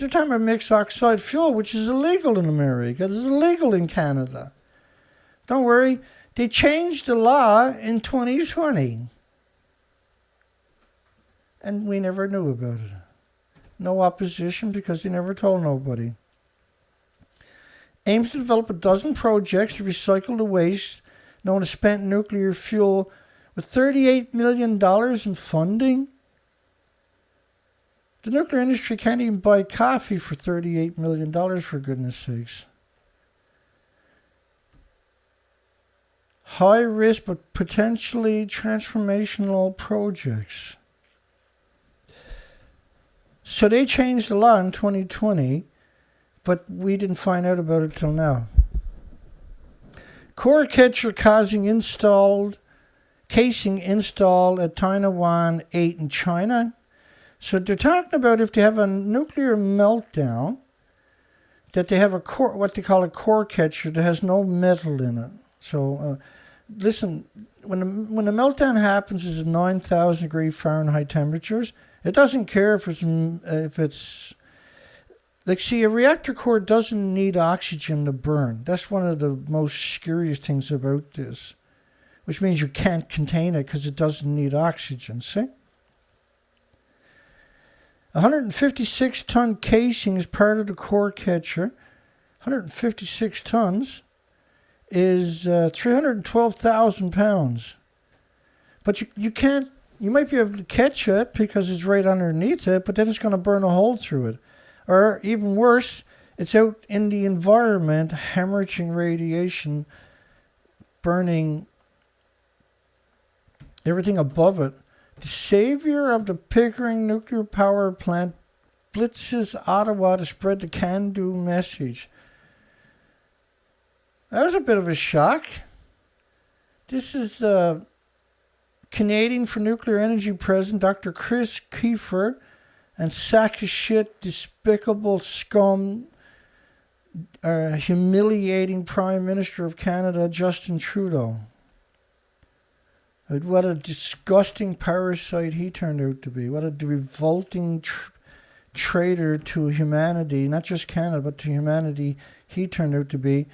talking about mixed oxide fuel, which is illegal in America. It's illegal in Canada. Don't worry. They changed the law in 2020. And we never knew about it. No opposition because they never told nobody. Aims to develop a dozen projects to recycle the waste known as spent nuclear fuel with $38 million in funding. The nuclear industry can't even buy coffee for $38 million, for goodness sakes. High risk but potentially transformational projects. So they changed the law in 2020, but we didn't find out about it till now. Core catcher casing installed at Taiwan 8 in China. So they're talking about if they have a nuclear meltdown, that they have a core, what they call a core catcher that has no metal in it. So listen, when the meltdown happens is at 9,000 degree Fahrenheit temperatures. It doesn't care if it's like, see, a reactor core doesn't need oxygen to burn. That's one of the most scariest things about this, which means you can't contain it because it doesn't need oxygen, see? 156-ton casing is part of the core catcher. 156 tons is 312,000 pounds. But you can't, you might be able to catch it because it's right underneath it, but then it's going to burn a hole through it. Or even worse, it's out in the environment, hemorrhaging radiation, burning everything above it. The saviour of the Pickering nuclear power plant blitzes Ottawa to spread the CANDU message. That was a bit of a shock. This is the Canadian for Nuclear Energy President, Dr. Chris Keefer, and sack of shit, despicable scum, humiliating Prime Minister of Canada, Justin Trudeau. What a disgusting parasite he turned out to be. What a revolting traitor to humanity, not just Canada, but to humanity he turned out to be.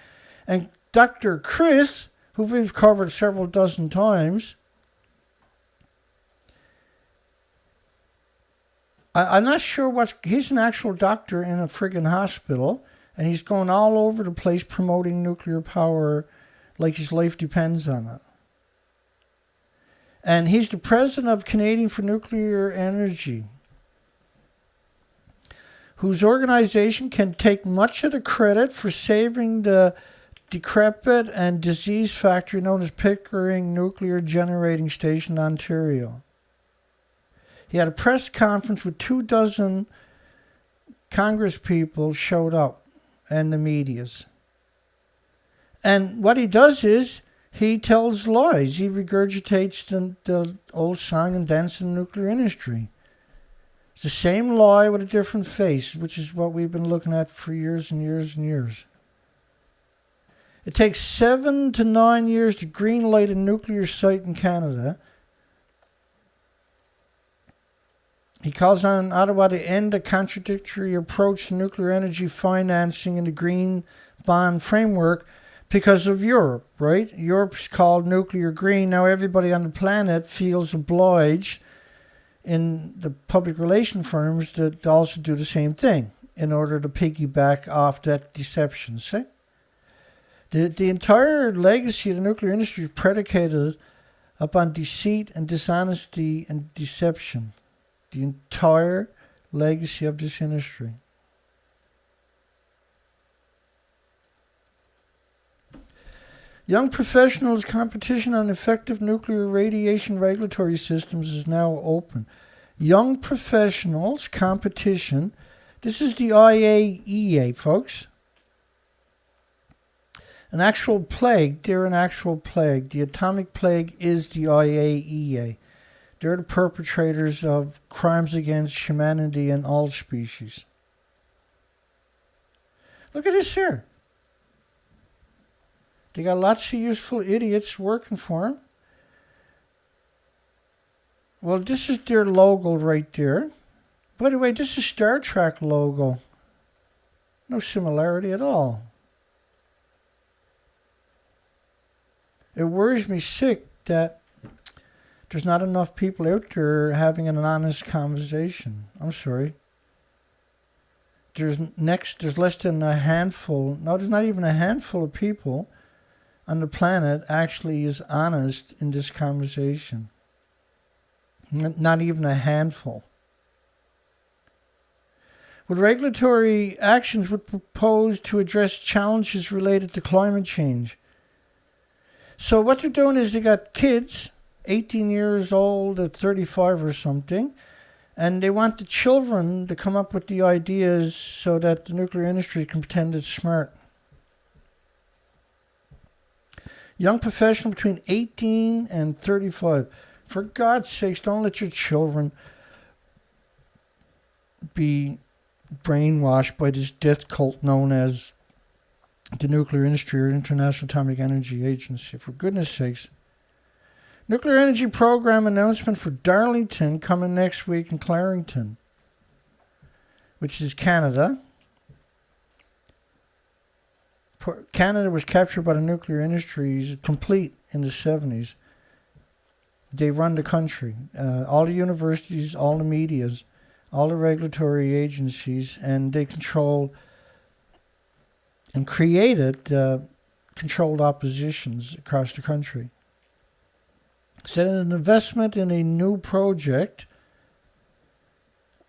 And Dr. Chris, who we've covered several dozen times, I'm not sure he's an actual doctor in a friggin' hospital, and he's going all over the place promoting nuclear power like his life depends on it. And he's the president of Canadian for Nuclear Energy, whose organization can take much of the credit for saving the decrepit and disease factory known as Pickering Nuclear Generating Station, Ontario. He had a press conference with 24 Congress people showed up and the medias. And what he does is he tells lies. He regurgitates the old song and dance in the nuclear industry. It's the same lie with a different face, which is what we've been looking at for years and years and years. It takes 7 to 9 years to greenlight a nuclear site in Canada. He calls on Ottawa to end a contradictory approach to nuclear energy financing in the green bond framework because of Europe, right? Europe's called nuclear green. Now everybody on the planet feels obliged in the public relation firms to also do the same thing in order to piggyback off that deception, see? The entire legacy of the nuclear industry is predicated upon deceit and dishonesty and deception. The entire legacy of this industry. Young professionals' competition on effective nuclear radiation regulatory systems is now open. Young professionals' competition. This is the IAEA, folks. An actual plague. They're an actual plague. The atomic plague is the IAEA. They're the perpetrators of crimes against humanity and all species. Look at this here. They got lots of useful idiots working for them. Well, this is their logo right there. By the way, this is Star Trek logo. No similarity at all. It worries me sick that there's not enough people out there having an honest conversation. I'm sorry. There's less than a handful. No, there's not even a handful of people on the planet actually is honest in this conversation. Not even a handful. What regulatory actions would propose to address challenges related to climate change? So what they're doing is they got kids, 18 years old at 35 or something, and they want the children to come up with the ideas so that the nuclear industry can pretend it's smart. Young professional between 18 and 35. For God's sakes, don't let your children be brainwashed by this death cult known as the nuclear industry or International Atomic Energy Agency. For goodness sakes. Nuclear energy program announcement for Darlington coming next week in Clarington, which is Canada. Canada was captured by the nuclear industries complete in the 70s. They run the country. All the universities, all the medias, all the regulatory agencies, and they control and created controlled oppositions across the country. Said an investment in a new project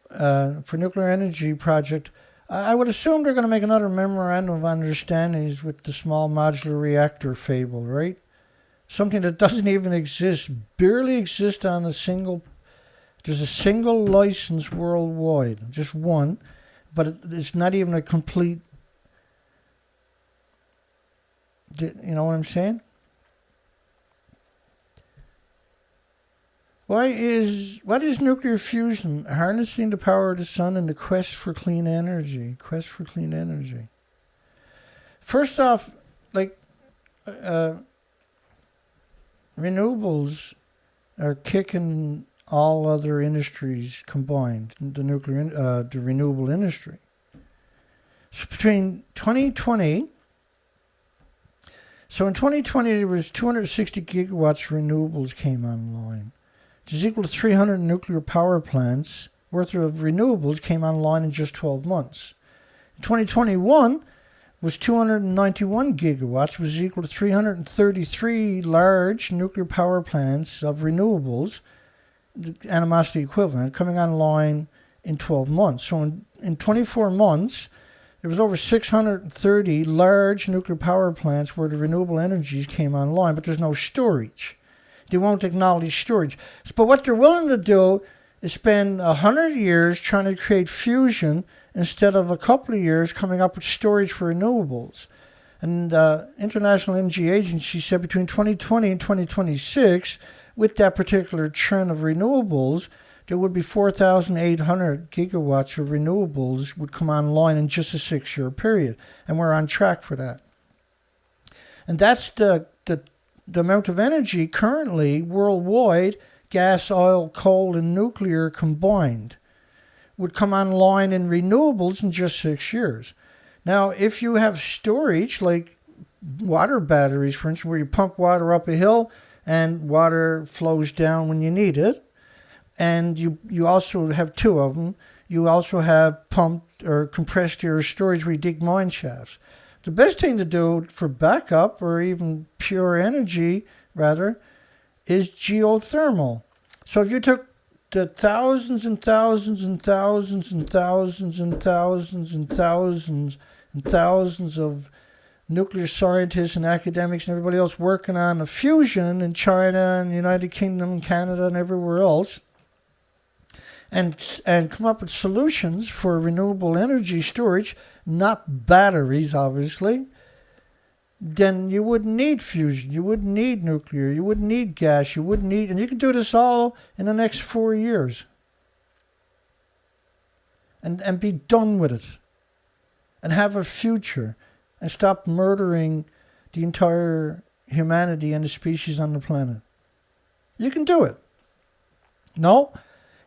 for nuclear energy project. I would assume they're going to make another memorandum of understandings with the small modular reactor fable, right? Something that doesn't even exist, barely exist on a single. There's a single license worldwide, just one, but it's not even a complete. You know what I'm saying? What is nuclear fusion? Harnessing the power of the sun in the quest for clean energy. Quest for clean energy. First off, like renewables are kicking all other industries combined. The renewable industry. So between 2020. So in 2020 there was 260 gigawatts of renewables came online, which is equal to 300 nuclear power plants worth of renewables came online in just 12 months. In 2021 was 291 gigawatts, which was equal to 333 large nuclear power plants of renewables, the animosity equivalent, coming online in 12 months. So in 24 months, there was over 630 large nuclear power plants where the renewable energies came online, but there's no storage. They won't acknowledge storage. But what they're willing to do is spend 100 years trying to create fusion instead of a couple of years coming up with storage for renewables. And International Energy Agency said between 2020 and 2026, with that particular trend of renewables, there would be 4,800 gigawatts of renewables would come online in just a 6-year period. And we're on track for that. And that's the amount of energy currently worldwide, gas, oil, coal, and nuclear combined, would come online in renewables in just 6 years. Now, if you have storage, like water batteries, for instance, where you pump water up a hill and water flows down when you need it, and you also have two of them, you also have pumped or compressed air storage where you dig mine shafts. The best thing to do for backup or even pure energy, rather, is geothermal. So if you took the thousands and thousands and thousands and thousands and thousands and thousands and thousands of nuclear scientists and academics and everybody else working on a fusion in China and the United Kingdom and Canada and everywhere else, and come up with solutions for renewable energy storage, not batteries, obviously, then you wouldn't need fusion, you wouldn't need nuclear, you wouldn't need gas, and you can do this all in the next 4 years. And be done with it. And have a future. And stop murdering the entire humanity and the species on the planet. You can do it. No.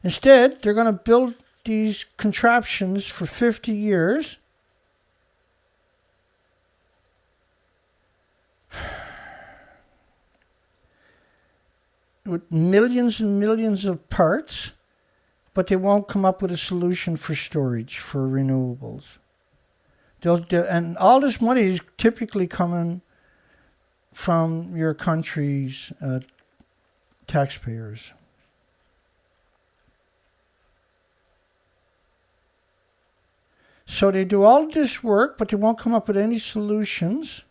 Instead, they're going to build these contraptions for 50 years. With millions and millions of parts, but they won't come up with a solution for storage, for renewables. And all this money is typically coming from your country's taxpayers. So they do all this work, but they won't come up with any solutions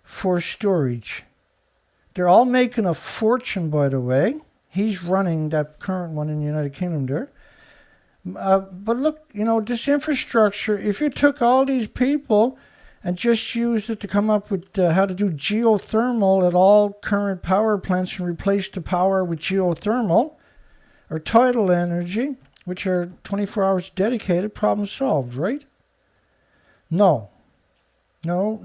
for storage. They're all making a fortune, by the way. He's running that current one in the United Kingdom there. But look, this infrastructure, if you took all these people and just used it to come up with how to do geothermal at all current power plants and replace the power with geothermal or tidal energy which are 24 hours dedicated, problem solved, right? No. No,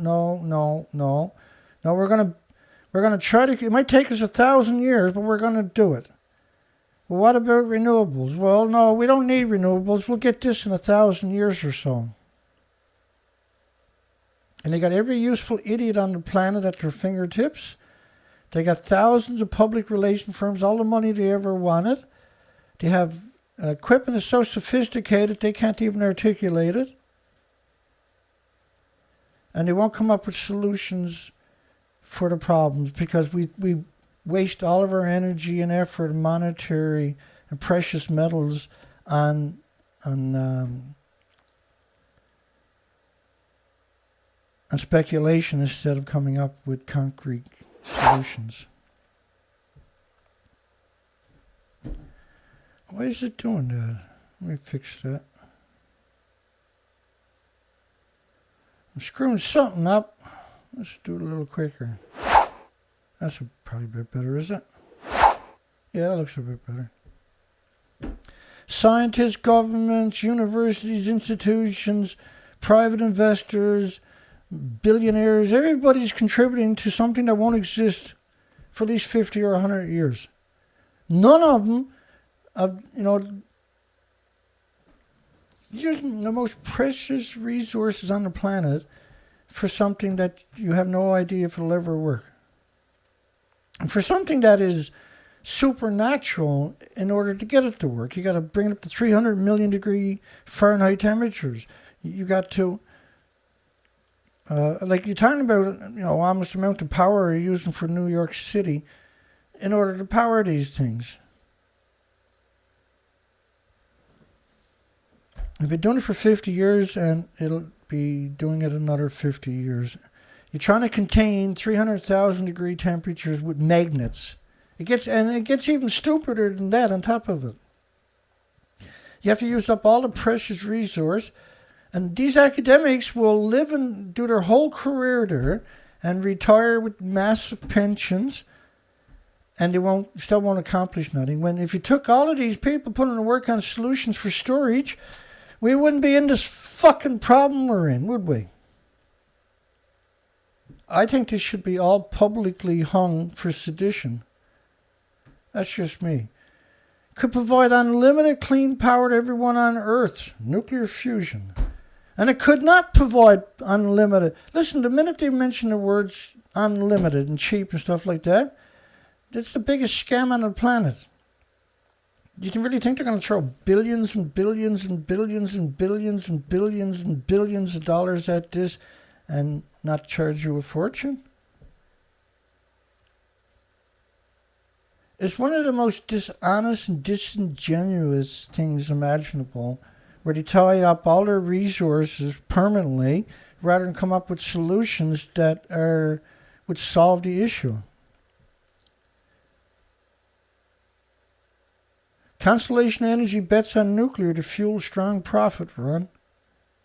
we're gonna try to, it might take us 1,000 years, but we're gonna do it. Well, what about renewables? Well, no, we don't need renewables. We'll get this in 1,000 years or so. And they got every useful idiot on the planet at their fingertips. They got thousands of public relation firms, all the money they ever wanted. They have equipment that's so sophisticated they can't even articulate it. And they won't come up with solutions for the problems because we waste all of our energy and effort and monetary and precious metals on speculation instead of coming up with concrete solutions. Why is it doing that? Let me fix that. I'm screwing something up. Let's do it a little quicker. That's probably a bit better, is it? Yeah, that looks a bit better. Scientists, governments, universities, institutions, private investors, billionaires, everybody's contributing to something that won't exist for at least 50 or 100 years. None of them have, using the most precious resources on the planet for something that you have no idea if it'll ever work. And for something that is supernatural, in order to get it to work, you got to bring it up to 300 million degree Fahrenheit temperatures. You got to, like you're talking about, almost the amount of power you're using for New York City in order to power these things. I've been doing it for 50 years, and it'll be doing it another 50 years. You're trying to contain 300,000 degree temperatures with magnets. It gets even stupider than that on top of it. You have to use up all the precious resource, and these academics will live and do their whole career there and retire with massive pensions, and they still won't accomplish nothing. When if you took all of these people, put them to work on solutions for storage, we wouldn't be in this fucking problem we're in, would we? I think this should be all publicly hung for sedition. That's just me. Could provide unlimited clean power to everyone on Earth. Nuclear fusion. And it could not provide unlimited. Listen, the minute they mention the words unlimited and cheap and stuff like that, it's the biggest scam on the planet. You can really think they're going to throw billions and billions and billions and billions and billions and billions of dollars at this and not charge you a fortune? It's one of the most dishonest and disingenuous things imaginable, where they tie up all their resources permanently rather than come up with solutions that would solve the issue. Constellation Energy bets on nuclear to fuel strong profit run.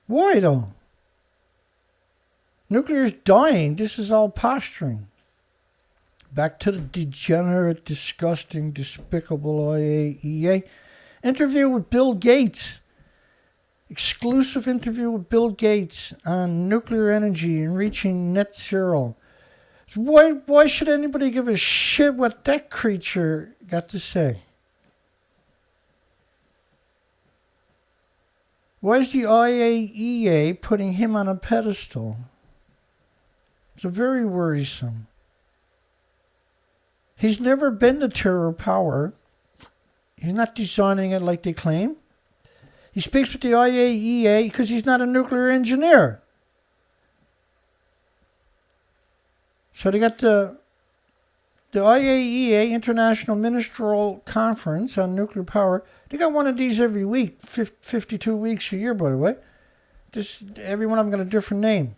Why though? Nuclear is dying. This is all posturing. Back to the degenerate, disgusting, despicable IAEA. Interview with Bill Gates. Exclusive interview with Bill Gates on nuclear energy and reaching net zero. So why should anybody give a shit what that creature got to say? Why is the IAEA putting him on a pedestal? It's very worrisome. He's never been the terror power. He's not designing it like they claim. He speaks with the IAEA because he's not a nuclear engineer. So they got the IAEA, International Ministerial Conference on Nuclear Power. They got one of these every week, 52 weeks a year, by the way. Every one of them got a different name.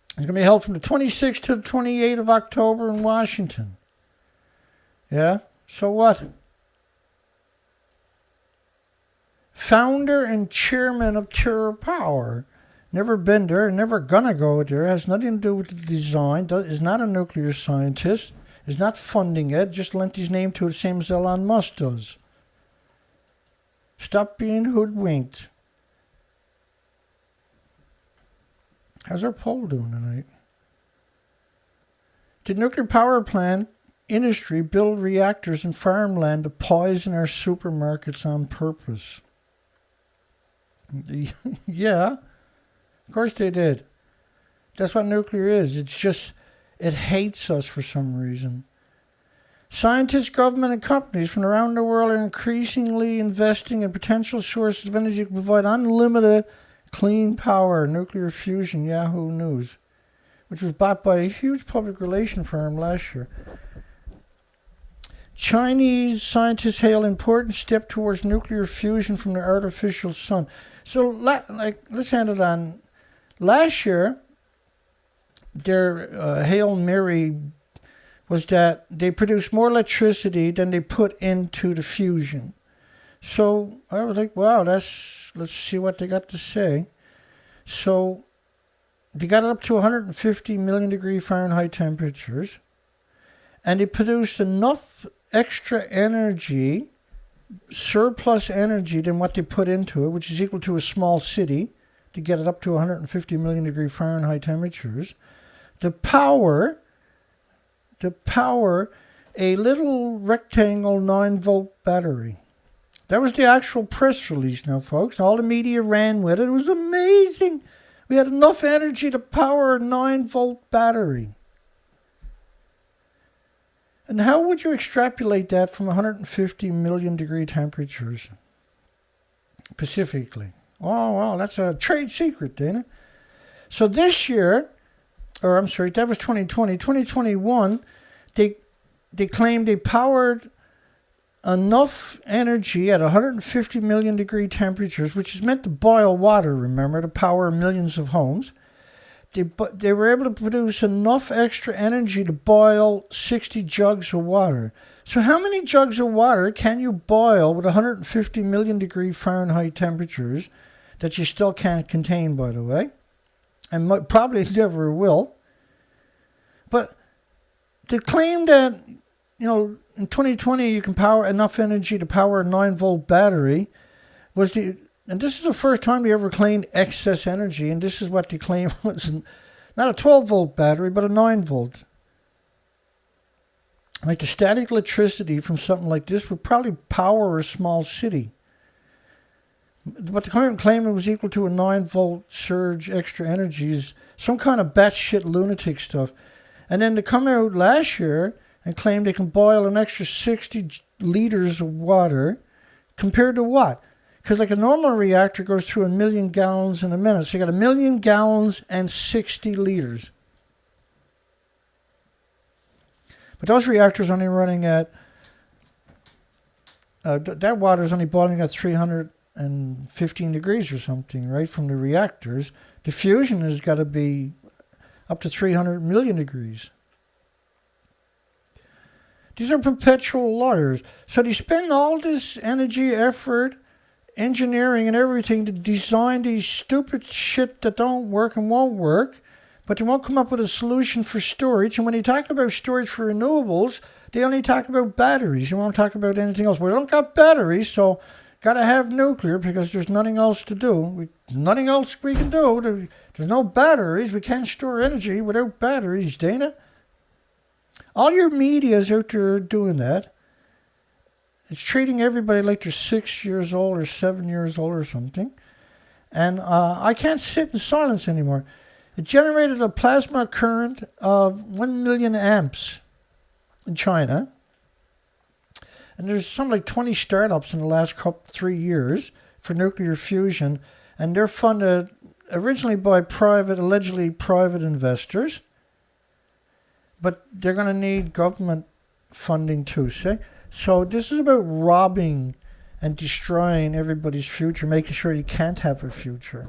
It's going to be held from the 26th to the 28th of October in Washington. Yeah? So what? Founder and chairman of Terror Power. Never been there, never gonna go there. Has nothing to do with the design. Is not a nuclear scientist. Is not funding it. Just lent his name to it, same as Elon Musk does. Stop being hoodwinked. How's our poll doing tonight? Did nuclear power plant industry build reactors in farmland to poison our supermarkets on purpose? Yeah, of course they did. That's what nuclear is. It's just, it hates us for some reason. Scientists, government, and companies from around the world are increasingly investing in potential sources of energy that can provide unlimited clean power. Nuclear fusion, Yahoo News, which was bought by a huge public relations firm last year. Chinese scientists hail important step towards nuclear fusion from the artificial sun. So, let's end it on. Last year, their Hail Mary was that they produced more electricity than they put into the fusion. So I was like, wow, let's see what they got to say. So they got it up to 150 million degree Fahrenheit temperatures, and they produced enough extra energy, surplus energy, than what they put into it, which is equal to a small city, to get it up to 150 million degree Fahrenheit temperatures, to power a little rectangle 9-volt battery. That was the actual press release now, folks. All the media ran with it. It was amazing. We had enough energy to power a 9-volt battery. And how would you extrapolate that from 150 million degree temperatures? Specifically. Oh, well, that's a trade secret, Dana. So this year, or I'm sorry, that was 2020. 2021, they claimed they powered enough energy at 150 million degree temperatures, which is meant to boil water, remember, to power millions of homes. They were able to produce enough extra energy to boil 60 jugs of water. So how many jugs of water can you boil with 150 million degree Fahrenheit temperatures that you still can't contain, by the way? And probably never will. But they claim that, in 2020 you can power enough energy to power a 9-volt battery. And this is the first time they ever claimed excess energy, and this is what they claim was not a 12-volt battery, but a 9-volt. Like the static electricity from something like this would probably power a small city. But the current claim it was equal to a 9-volt surge extra energy is some kind of batshit lunatic stuff. And then they come out last year and claim they can boil an extra 60 liters of water compared to what? Because like a normal reactor goes through 1 million gallons in a minute. So you got 1 million gallons and 60 liters. But those reactors only running at, that water is only boiling at 315 degrees or something, right, from the reactors. The fusion has got to be up to 300 million degrees. These are perpetual liars. So they spend all this energy, effort, engineering and everything to design these stupid shit that don't work and won't work, but they won't come up with a solution for storage. And when they talk about storage for renewables, they only talk about batteries. They won't talk about anything else. We don't got batteries, so got to have nuclear because there's nothing else to do. Nothing else we can do. There's no batteries. We can't store energy without batteries, Dana. All your media is out there doing that. It's treating everybody like they're 6 years old or 7 years old or something. And I can't sit in silence anymore. It generated a plasma current of 1 million amps in China. And there's something like 20 startups in the last 3 years for nuclear fusion. And they're funded originally by allegedly private investors. But they're going to need government funding too, see? So this is about robbing and destroying everybody's future, making sure you can't have a future.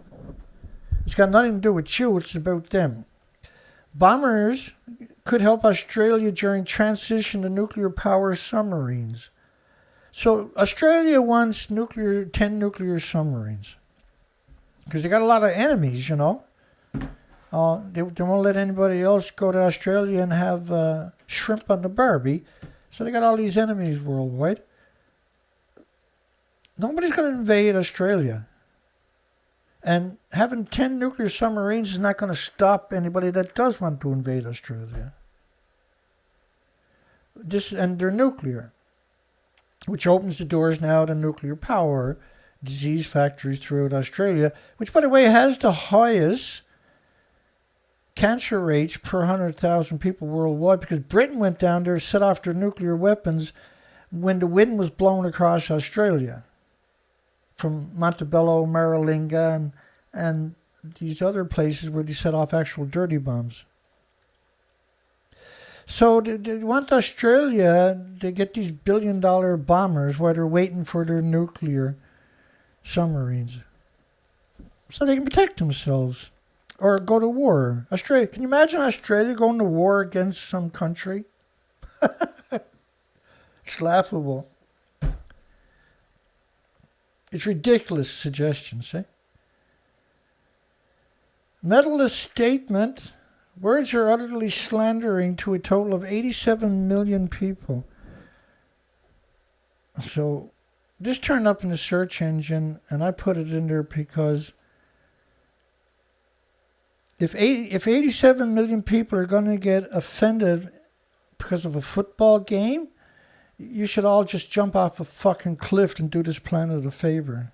It's got nothing to do with you, it's about them. Bombers could help Australia during transition to nuclear power submarines. So Australia wants 10 nuclear submarines. Because they got a lot of enemies, They won't let anybody else go to Australia and have shrimp on the Barbie. So they got all these enemies worldwide. Nobody's going to invade Australia. And having 10 nuclear submarines is not going to stop anybody that does want to invade Australia. And they're nuclear, which opens the doors now to nuclear power, disease factories throughout Australia, which, by the way, has the highest cancer rates per 100,000 people worldwide, because Britain went down there, set off their nuclear weapons when the wind was blowing across Australia from Montebello, Maralinga, and these other places where they set off actual dirty bombs. So they want Australia to get these billion-dollar bombers while they're waiting for their nuclear submarines, so they can protect themselves or go to war. Australia, can you imagine Australia going to war against some country? It's laughable. It's ridiculous suggestions, eh? Medalist statement. Words are utterly slandering to a total of 87 million people. So this turned up in the search engine, and I put it in there because if 87 million people are going to get offended because of a football game, you should all just jump off a fucking cliff and do this planet a favor.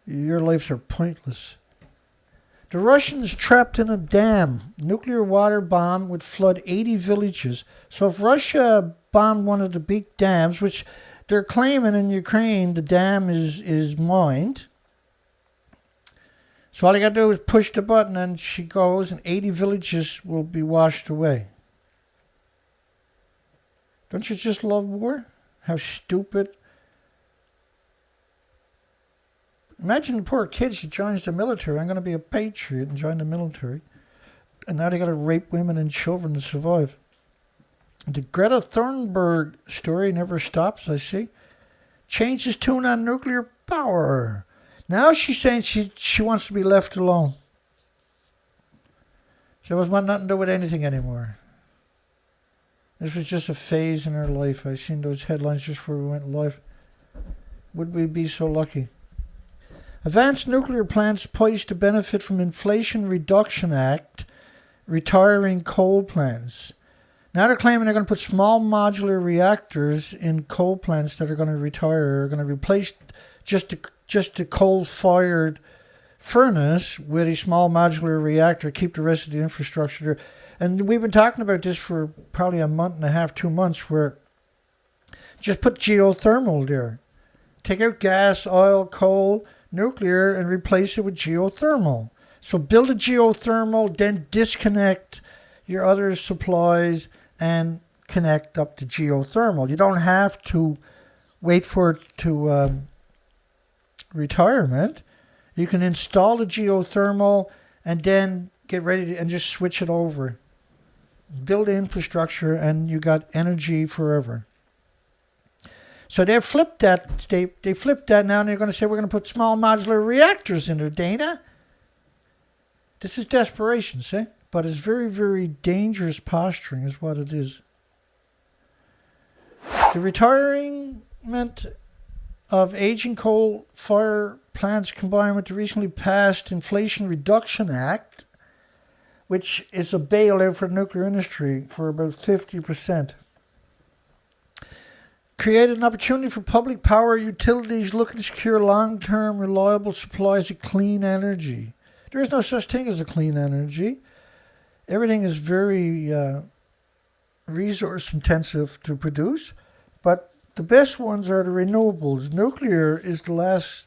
Your lives are pointless. The Russians trapped in a dam. Nuclear water bomb would flood 80 villages. So if Russia bombed one of the big dams, which they're claiming in Ukraine, the dam is mined. So all you got to do is push the button and she goes, and 80 villages will be washed away. Don't you just love war? How stupid. Imagine the poor kids who joins the military. I'm going to be a patriot and join the military. And now they got to rape women and children to survive. The Greta Thunberg story never stops, I see. Changed his tune on nuclear power. Now she's saying she wants to be left alone. She doesn't want nothing to do with anything anymore. This was just a phase in her life. I seen those headlines just before we went live. Would we be so lucky? Advanced nuclear plants poised to benefit from Inflation Reduction Act, retiring coal plants. Now they're claiming they're going to put small modular reactors in coal plants that are going to retire, are going to replace just a coal-fired furnace with a small modular reactor, keep the rest of the infrastructure there. And we've been talking about this for probably a month and a half, 2 months, where just put geothermal there. Take out gas, oil, coal, nuclear, and replace it with geothermal. So build a geothermal, then disconnect your other supplies and connect up to geothermal. You don't have to wait for it to retirement. You can install the geothermal and then get ready to, and just switch it over. Build the infrastructure and you got energy forever. So they flipped that. They flipped that now, and they're going to say we're going to put small modular reactors in there, Dana. This is desperation, see? But it's very, very dangerous posturing is what it is. The retirement of aging coal fire plants combined with the recently passed Inflation Reduction Act, which is a bailout for the nuclear industry for about 50%. Created an opportunity for public power utilities looking to secure long-term reliable supplies of clean energy. There is no such thing as a clean energy. Everything is very resource intensive to produce, but the best ones are the renewables. Nuclear is the last,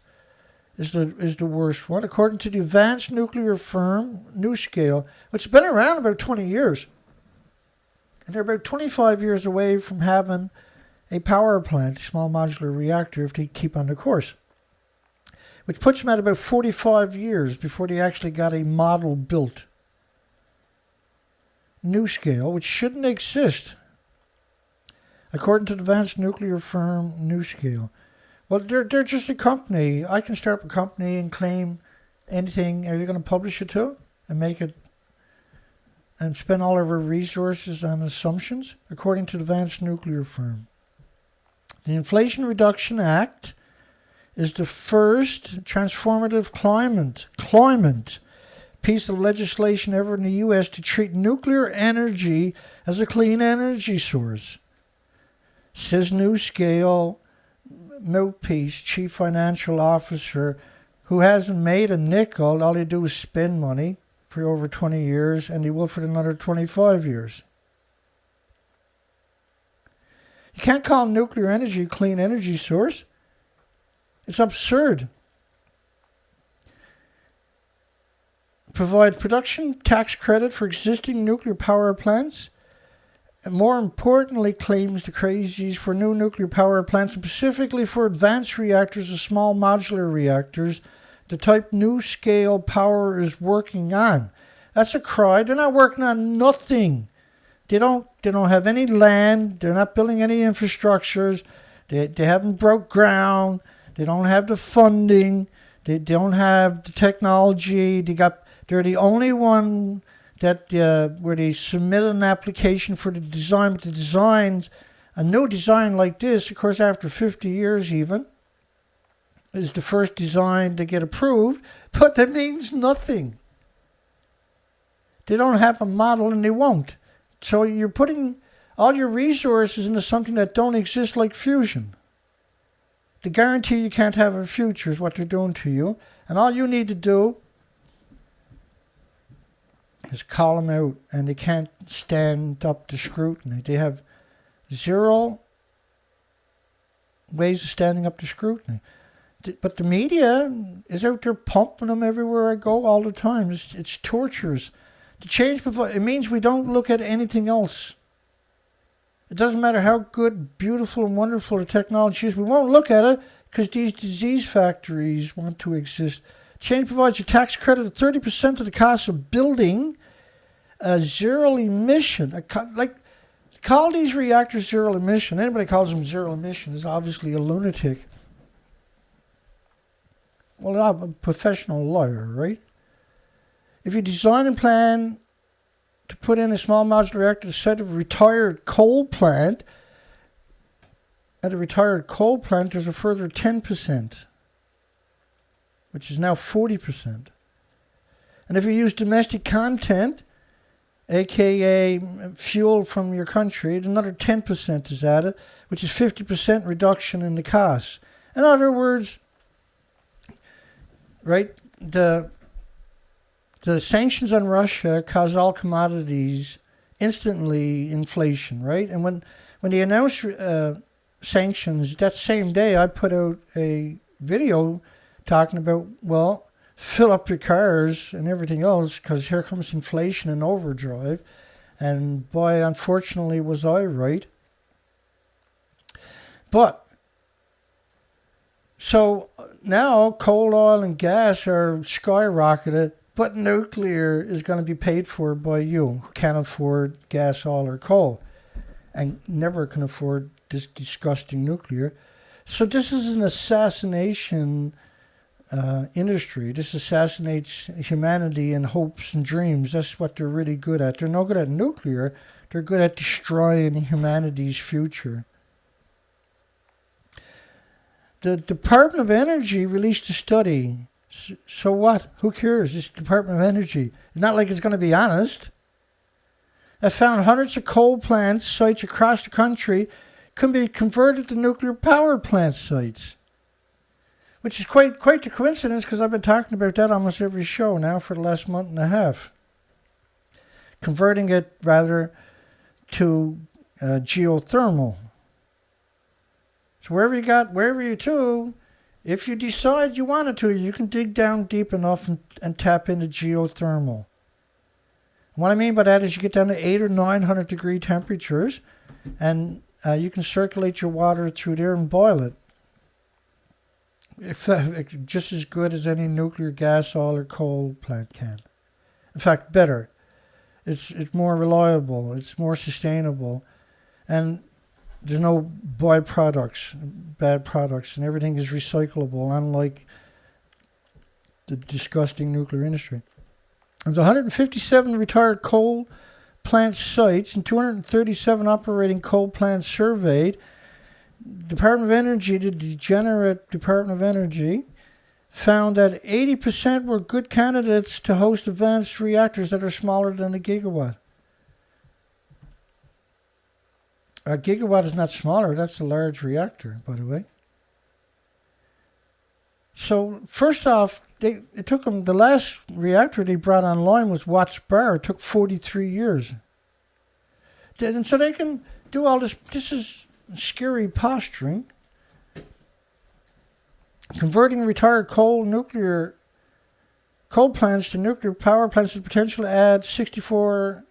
is the worst one. According to the advanced nuclear firm NuScale, which has been around about 20 years, and they're about 25 years away from having a power plant, a small modular reactor, if they keep on the course, which puts them at about 45 years before they actually got a model built. NuScale, which shouldn't exist, according to the advanced nuclear firm NuScale. Well, they're just a company. I can start up a company and claim anything. Are you going to publish it too and make it and spend all of our resources on assumptions, according to the Advanced Nuclear Firm. The Inflation Reduction Act is the first transformative climate piece of legislation ever in the U.S. to treat nuclear energy as a clean energy source, says NuScale Mouthpiece Chief Financial Officer, who hasn't made a nickel. All they do is spend money for over 20 years, and he will for another 25 years. You can't call nuclear energy a clean energy source. It's absurd. Provides production tax credit for existing nuclear power plants, and more importantly claims the crazies for new nuclear power plants, and specifically for advanced reactors or small modular reactors, the type NuScale Power is working on. That's a cry. They're not working on nothing. They don't have any land. They're not building any infrastructures. They haven't broke ground. They don't have the funding. They don't have the technology. They're the only one that where they submit an application for the design. But the designs, a new design like this, of course, after 50 years even, is the first design to get approved, but that means nothing. They don't have a model, and they won't. So you're putting all your resources into something that don't exist, like fusion. To guarantee you can't have a future is what they're doing to you. And all you need to do is call them out, and they can't stand up to scrutiny. They have zero ways of standing up to scrutiny. But the media is out there pumping them everywhere I go all the time. It's torturous. The change, it means we don't look at anything else. It doesn't matter how good, beautiful, and wonderful the technology is. We won't look at it because these disease factories want to exist. Change provides a tax credit of 30% of the cost of building a zero emission. Call these reactors zero emission. Anybody calls them zero emission is obviously a lunatic. Well, I'm a professional lawyer, right? If you design and plan to put in a small modular reactor instead of a retired coal plant, at a retired coal plant, there's a further 10%, which is now 40%. And if you use domestic content, aka fuel from your country, another 10% is added, which is 50% reduction in the cost. In other words, right, the sanctions on Russia cause all commodities instantly inflation, right? And when they announced sanctions, that same day I put out a video talking about, well, fill up your cars and everything else because here comes inflation in overdrive. And boy, unfortunately, was I right. But so now coal, oil, and gas are skyrocketed, but nuclear is going to be paid for by you who can't afford gas, oil, or coal and never can afford this disgusting nuclear. So this is an assassination industry. This assassinates humanity and hopes and dreams. That's what they're really good at. They're no good at nuclear. They're good at destroying humanity's future. The Department of Energy released a study. So what? Who cares? It's the Department of Energy. It's not like it's going to be honest. I found hundreds of coal plant sites across the country can be converted to nuclear power plant sites, which is quite the coincidence because I've been talking about that almost every show now for the last month and a half. Converting it rather to geothermal. So wherever you to, if you decide you wanted to, you can dig down deep enough and tap into geothermal. And what I mean by that is you get down to 800 or 900 degree temperatures, and you can circulate your water through there and boil it. Just as good as any nuclear, gas, oil, or coal plant can. In fact, better. It's more reliable. It's more sustainable, and there's no byproducts, bad products, and everything is recyclable, unlike the disgusting nuclear industry. There's 157 retired coal plant sites and 237 operating coal plants surveyed. Department of Energy, the degenerate Department of Energy, found that 80% were good candidates to host advanced reactors that are smaller than a gigawatt. A gigawatt is not smaller, that's a large reactor, by the way. So, first off, it took them, the last reactor they brought online was Watts Bar. It took 43 years. And so they can do all this. This is scary posturing. Converting retired coal plants to nuclear power plants with potential to add 64.8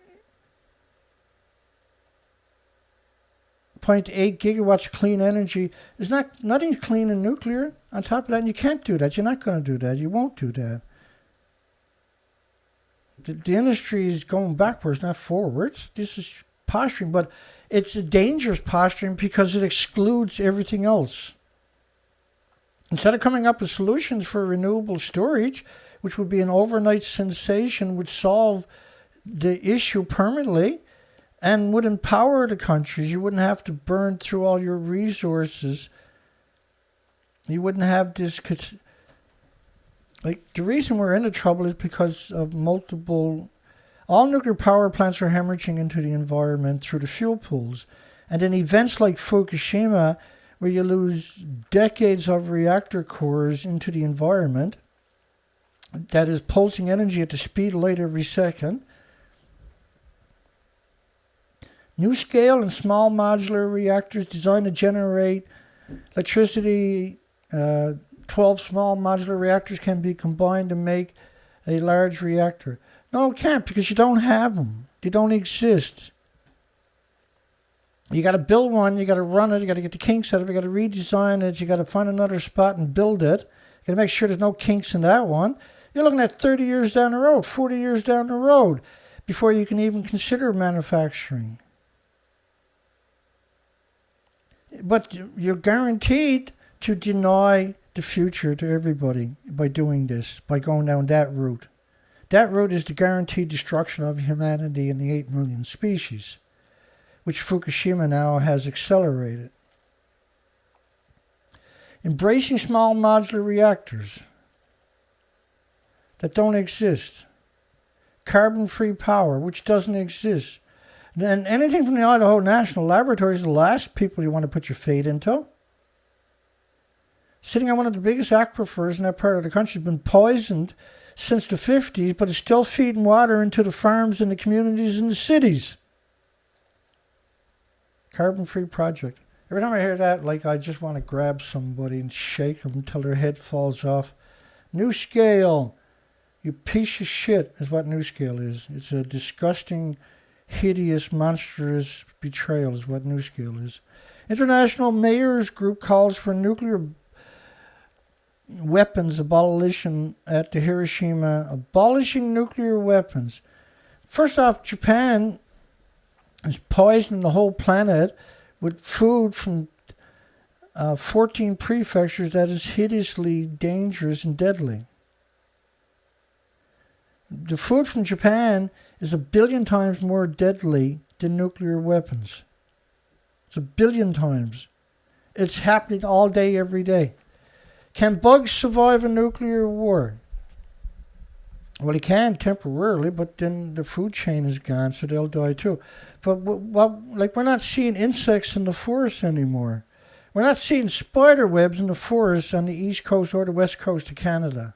gigawatts of clean energy. Is nothing's clean in nuclear. On top of that, and you can't do that. You're not going to do that. You won't do that. The industry is going backwards, not forwards. This is posturing, but it's a dangerous posturing because it excludes everything else. Instead of coming up with solutions for renewable storage, which would be an overnight sensation, would solve the issue permanently and would empower the countries. You wouldn't have to burn through all your resources. You wouldn't have this. Like, the reason we're into trouble is because of all nuclear power plants are hemorrhaging into the environment through the fuel pools. And then events like Fukushima, where you lose decades of reactor cores into the environment, that is pulsing energy at the speed of light every second. New scale and small modular reactors designed to generate electricity. 12 small modular reactors can be combined to make a large reactor. No, it can't, because you don't have them. They don't exist. You got to build one, you got to run it, you got to get the kinks out of it, you got to redesign it, you got to find another spot and build it. You got to make sure there's no kinks in that one. You're looking at 30 years down the road, 40 years down the road, before you can even consider manufacturing. But you're guaranteed to deny the future to everybody by doing this, by going down that route. That route is the guaranteed destruction of humanity and the 8 million species, which Fukushima now has accelerated. Embracing small modular reactors that don't exist. Carbon-free power, which doesn't exist. And anything from the Idaho National Laboratory is the last people you want to put your fate into. Sitting on one of the biggest aquifers in that part of the country, has been poisoned since the 50s, but is still feeding water into the farms and the communities and the cities. Carbon-free project. Every time I hear that, like, I just want to grab somebody and shake them until their head falls off. New scale. You piece of shit is what new scale is. It's a disgusting, hideous, monstrous betrayal is what new scale is. International Mayors Group calls for nuclear weapons abolition at the Hiroshima. Abolishing nuclear weapons. First off, Japan is poisoning the whole planet with food from 14 prefectures that is hideously dangerous and deadly. The food from Japan is 1 billion times more deadly than nuclear weapons. It's 1 billion times. It's happening all day, every day. Can bugs survive a nuclear war? Well, they can temporarily, but then the food chain is gone, so they'll die too. But we're not seeing insects in the forest anymore. We're not seeing spider webs in the forest on the east coast or the west coast of Canada.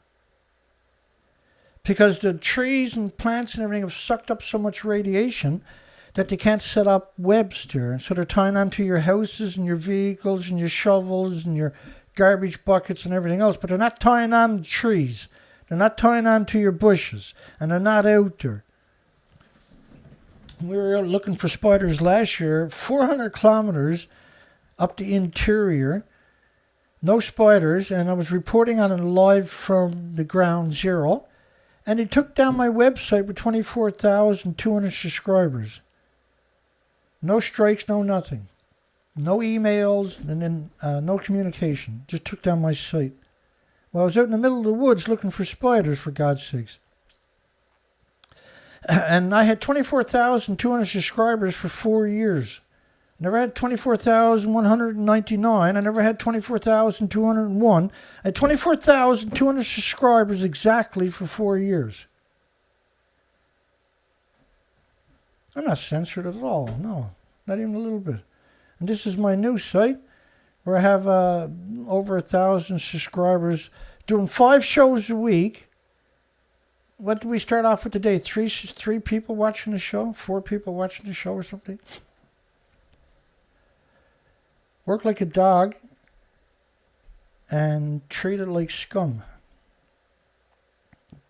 Because the trees and plants and everything have sucked up so much radiation that they can't set up webs there. And so they're tying onto your houses and your vehicles and your shovels and your garbage buckets and everything else. But they're not tying on the trees. They're not tying on to your bushes. And they're not out there. We were looking for spiders last year, 400 kilometers up the interior. No spiders. And I was reporting on it live from the ground zero. And they took down my website with 24,200 subscribers. No strikes, no nothing. No emails, and then no communication. Just took down my site. Well, I was out in the middle of the woods looking for spiders, for God's sakes. And I had 24,200 subscribers for 4 years. Never had 24,199. I never had 24,201. I had 24,200 subscribers exactly for 4 years. I'm not censored at all. No, not even a little bit. And this is my new site where I have over 1,000 subscribers doing 5 shows a week. What did we start off with today? Three people watching the show? 4 people watching the show or something? Work like a dog and treat it like scum.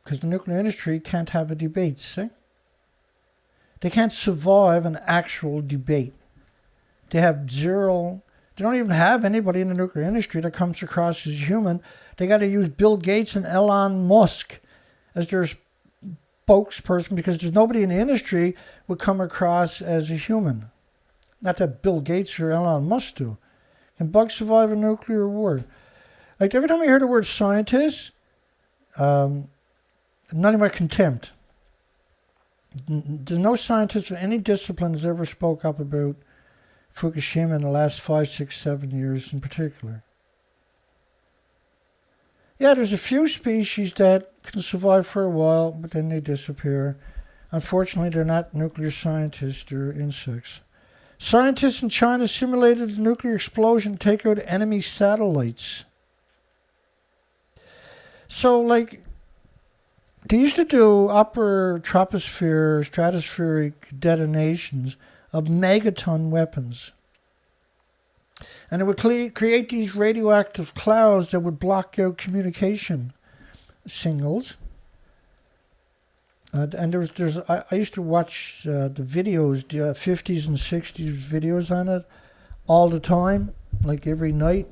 Because the nuclear industry can't have a debate, see? They can't survive an actual debate. They have zero. They don't even have anybody in the nuclear industry that comes across as human. They got to use Bill Gates and Elon Musk as their spokesperson because there's nobody in the industry would come across as a human. Not that Bill Gates or Elon Musk do. Can bugs survive a nuclear war? Like every time I hear the word scientist, none of my contempt. There's no scientist of any discipline has ever spoke up about Fukushima in the last 5, 6, 7 years in particular. Yeah, there's a few species that can survive for a while, but then they disappear. Unfortunately, they're not nuclear scientists, they're insects. Scientists in China simulated a nuclear explosion to take out enemy satellites. So, like, they used to do upper troposphere, stratospheric detonations of megaton weapons. And it would create these radioactive clouds that would block out communication signals. And I used to watch the videos, the 50s and 60s videos on it all the time, like every night.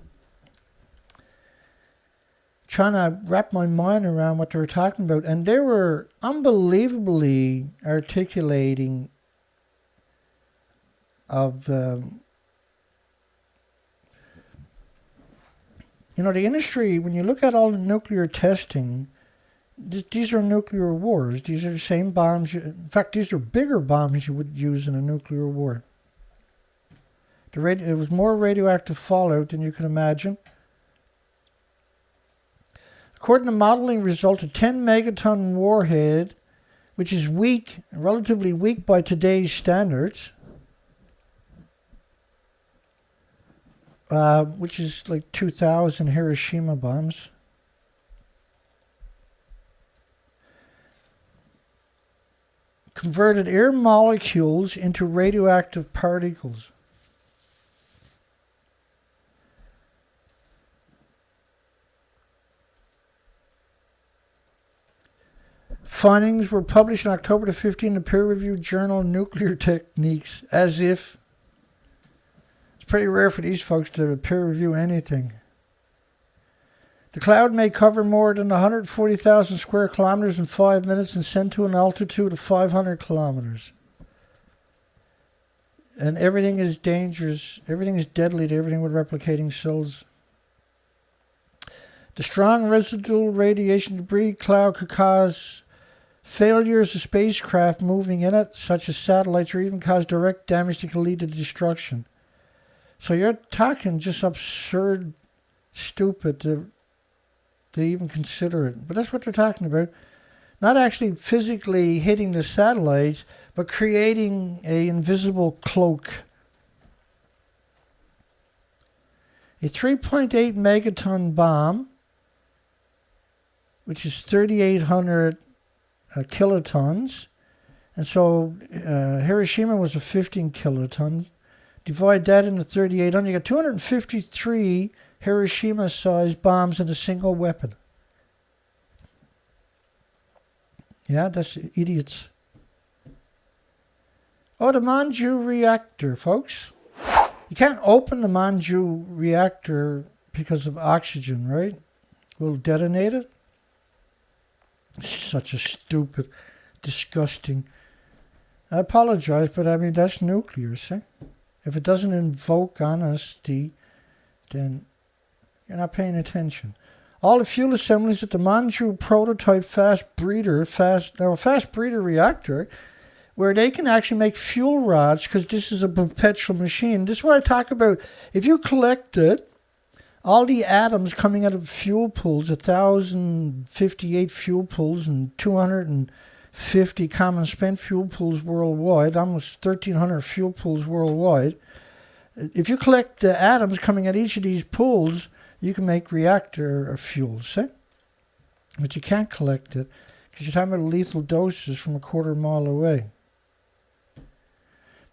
Trying to wrap my mind around what they were talking about. And they were unbelievably articulating of, the industry, when you look at all the nuclear testing, these are nuclear wars. These are the same bombs. In fact, these are bigger bombs you would use in a nuclear war. It was more radioactive fallout than you can imagine. According to modeling result, a 10 megaton warhead, which is weak, relatively weak by today's standards, which is like 2,000 Hiroshima bombs. Converted air molecules into radioactive particles. Findings were published on October 15 in the peer-reviewed journal Nuclear Techniques, as if it's pretty rare for these folks to peer review anything. The cloud may cover more than 140,000 square kilometers in 5 minutes and send to an altitude of 500 kilometers. And everything is dangerous. Everything is deadly to everything with replicating cells. The strong residual radiation debris cloud could cause failures of spacecraft moving in it, such as satellites, or even cause direct damage that can lead to destruction. So you're talking just absurd, stupid to even consider it. But that's what they're talking about. Not actually physically hitting the satellites, but creating an invisible cloak. A 3.8 megaton bomb, which is 3,800 kilotons. And so Hiroshima was a 15 kiloton. Divide that into 3,800. You got 253 Hiroshima-sized bombs in a single weapon. Yeah, that's idiots. Oh, the Manju reactor, folks. You can't open the Manju reactor because of oxygen, right? We'll detonate it. Such a stupid, disgusting. I apologize, but I mean, that's nuclear, see? If it doesn't invoke honesty, then you're not paying attention. all the fuel assemblies at the Manchu prototype fast breeder reactor, where they can actually make fuel rods, because this is a perpetual machine. This is what I talk about. If you collected all the atoms coming out of fuel pools, 1,058 fuel pools and 250 common spent fuel pools worldwide, almost 1,300 fuel pools worldwide. If you collect the atoms coming out of each of these pools, you can make reactor fuels, see? But you can't collect it because you're talking about lethal doses from a quarter mile away.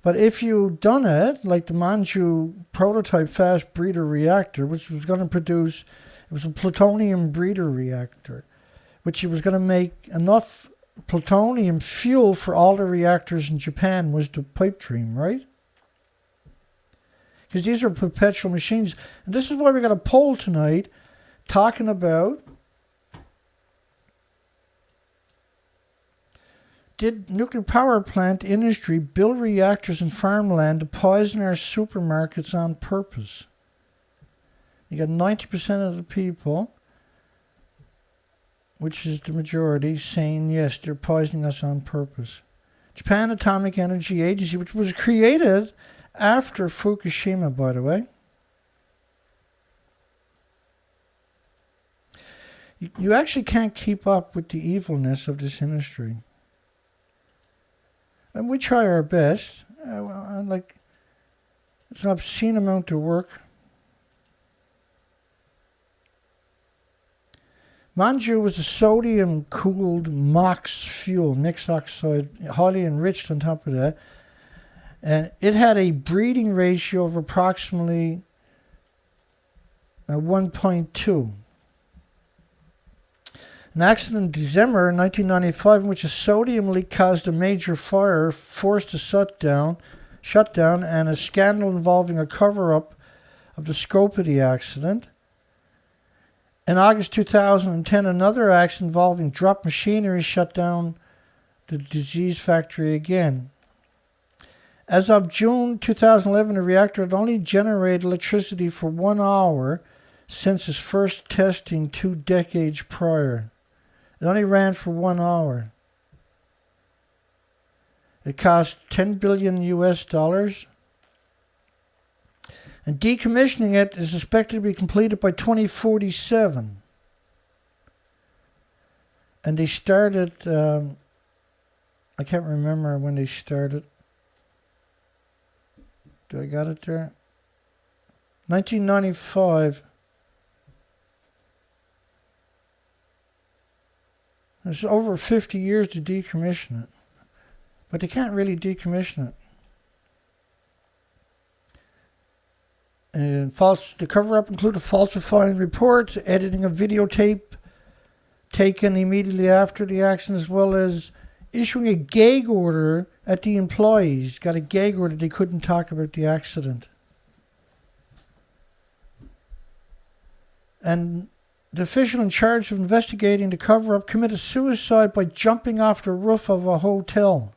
But if you'd done it, like the Manchu prototype fast breeder reactor, which was going to produce, it was a plutonium breeder reactor, which was going to make enough plutonium fuel for all the reactors in Japan, was the pipe dream, right? Because these are perpetual machines. And this is why we got a poll tonight talking about, did nuclear power plant industry build reactors in farmland to poison our supermarkets on purpose? You got 90% of the people, which is the majority, saying yes, they're poisoning us on purpose. Japan Atomic Energy Agency, which was created after Fukushima, by the way. You actually can't keep up with the evilness of this industry. And we try our best. It's an obscene amount of work. Manju was a sodium-cooled MOX fuel, mixed oxide, highly enriched on top of that. And it had a breeding ratio of approximately 1.2. An accident in December 1995 in which a sodium leak caused a major fire, forced a shutdown, and a scandal involving a cover-up of the scope of the accident. In August 2010, another accident involving dropped machinery shut down the disease factory again. As of June 2011, the reactor had only generated electricity for 1 hour since its first testing 2 decades prior. It only ran for 1 hour. It cost $10 billion US. And decommissioning it is expected to be completed by 2047. And they started, I can't remember when they started. Do I got it there? 1995. It's over 50 years to decommission it. But they can't really decommission it. And the cover-up included falsifying reports, editing a videotape taken immediately after the accident, as well as issuing a gag order at the employees. Got a gag order, they couldn't talk about the accident. And the official in charge of investigating the cover-up committed suicide by jumping off the roof of a hotel.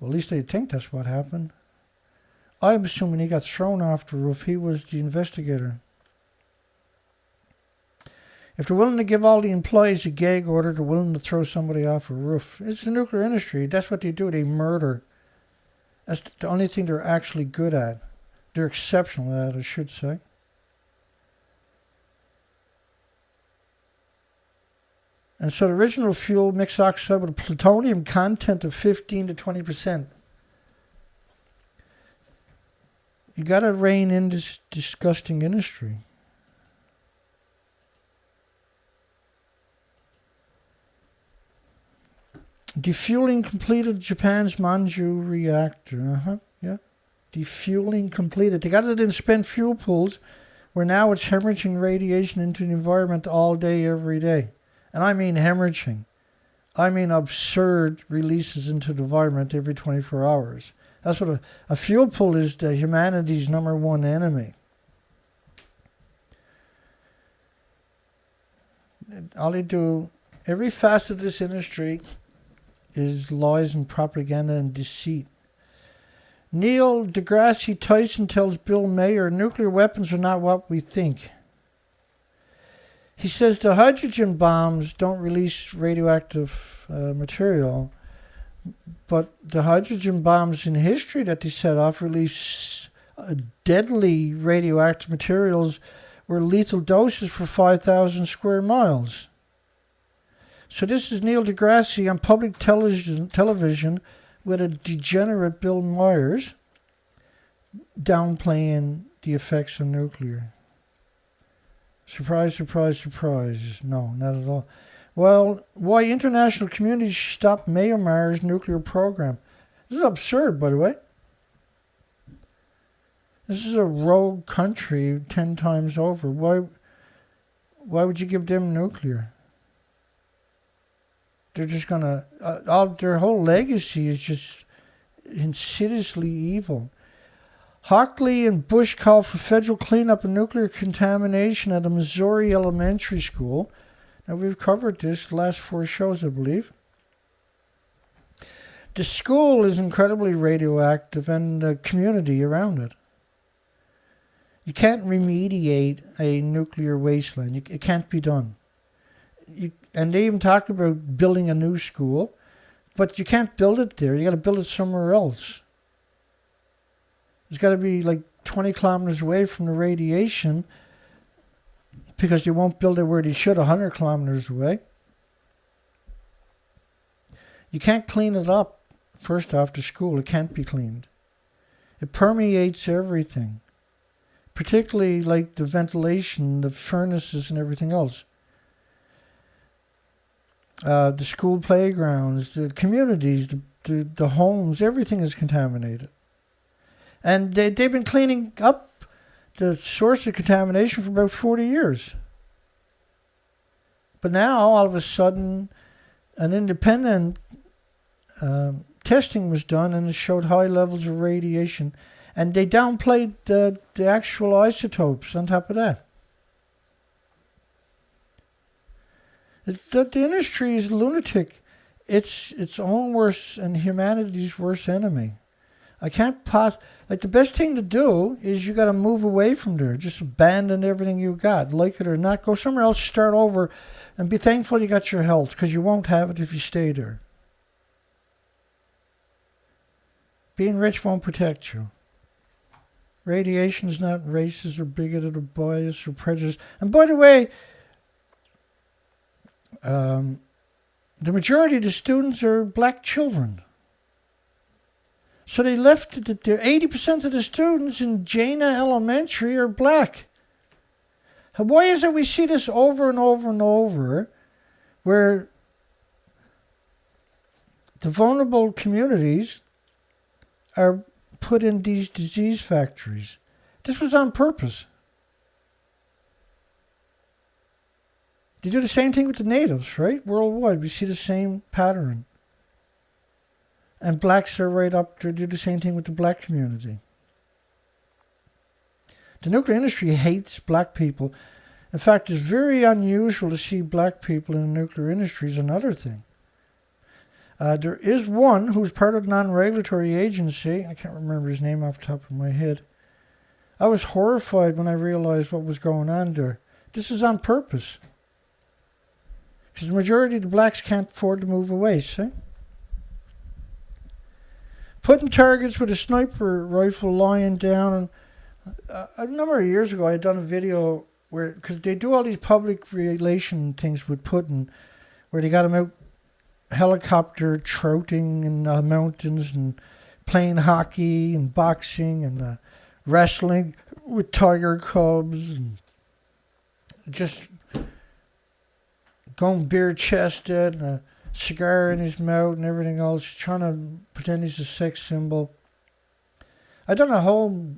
Well, at least they think that's what happened. I'm assuming he got thrown off the roof. He was the investigator. If they're willing to give all the employees a gag order, they're willing to throw somebody off a roof. It's the nuclear industry. That's what they do. They murder. That's the only thing they're actually good at. They're exceptional at it, I should say. And so the original fuel mixed oxide with a plutonium content of 15 to 20%. You got to rein in this disgusting industry. Defueling completed Japan's Manju reactor. Yeah. Defueling completed. They got it in spent fuel pools where now it's hemorrhaging radiation into the environment all day, every day. And I mean hemorrhaging. I mean absurd releases into the environment every 24 hours. That's what a fuel pool is, the humanity's #1 enemy. All they do, every facet of this industry is lies and propaganda and deceit. Neil deGrasse Tyson tells Bill Mayer nuclear weapons are not what we think. He says the hydrogen bombs don't release radioactive material, but the hydrogen bombs in history that they set off release deadly radioactive materials were lethal doses for 5,000 square miles. So this is Neil deGrasse on public television with a degenerate Bill Myers downplaying the effects of nuclear. Surprise, surprise, surprise. No, not at all. Well, why international communities stop Mayor Myers' nuclear program. This is absurd, by the way. This is a rogue country 10 times over. Why would you give them nuclear? They're just going to... their whole legacy is just insidiously evil. Hockley and Bush call for federal cleanup of nuclear contamination at a Missouri elementary school. Now, we've covered this the last 4 shows, I believe. The school is incredibly radioactive and the community around it. You can't remediate a nuclear wasteland. It can't be done. And they even talk about building a new school, but you can't build it there. You got to build it somewhere else. It's got to be like 20 kilometers away from the radiation because they won't build it where they should, 100 kilometers away. You can't clean it up, first off, the school. It can't be cleaned. It permeates everything, particularly like the ventilation, the furnaces, and everything else. The school playgrounds, the communities, the homes, everything is contaminated. And they've been cleaning up the source of contamination for about 40 years. But now, all of a sudden, an independent testing was done and it showed high levels of radiation. And they downplayed the actual isotopes on top of that. The industry is lunatic. It's its own worst and humanity's worst enemy. I can't like the best thing to do is you got to move away from there. Just abandon everything you got, like it or not. Go somewhere else, start over, and be thankful you got your health because you won't have it if you stay there. Being rich won't protect you. Radiation is not racist or bigoted or biased or prejudiced. And by the way, the majority of the students are black children. So they left 80% of the students in Jana Elementary are black. Why is it we see this over and over and over, where the vulnerable communities are put in these disease factories? This was on purpose. They do the same thing with the natives, right? Worldwide, we see the same pattern. And blacks are right up there, do the same thing with the black community. The nuclear industry hates black people. In fact, it's very unusual to see black people in the nuclear industry is another thing. There is one who's part of a non-regulatory agency. I can't remember his name off the top of my head. I was horrified when I realized what was going on there. This is on purpose. Because the majority of the blacks can't afford to move away, see? Putting targets with a sniper rifle lying down. A number of years ago, I had done a video where, because they do all these public relation things with Putin, where they got him out helicopter trouting in the mountains and playing hockey and boxing and wrestling with tiger cubs and just going bare-chested and a cigar in his mouth and everything else, trying to pretend he's a sex symbol. I done a whole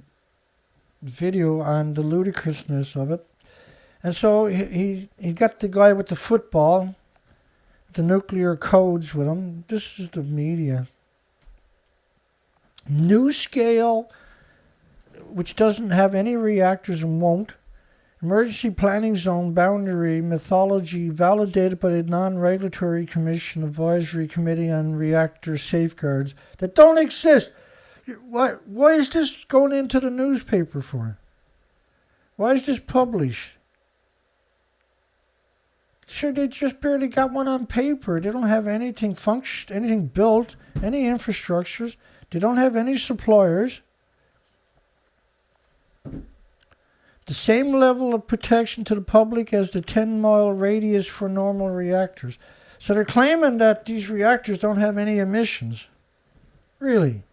video on the ludicrousness of it. And so he got the guy with the football, the nuclear codes with him. This is the media. New scale, which doesn't have any reactors and won't. Emergency Planning Zone boundary methodology validated by the Non-Regulatory Commission Advisory Committee on Reactor Safeguards that don't exist. Why is this going into the newspaper for? Why is this published? Sure, they just barely got one on paper. They don't have anything anything built, any infrastructures. They don't have any suppliers. The same level of protection to the public as the 10-mile radius for normal reactors. So they're claiming that these reactors don't have any emissions. Really?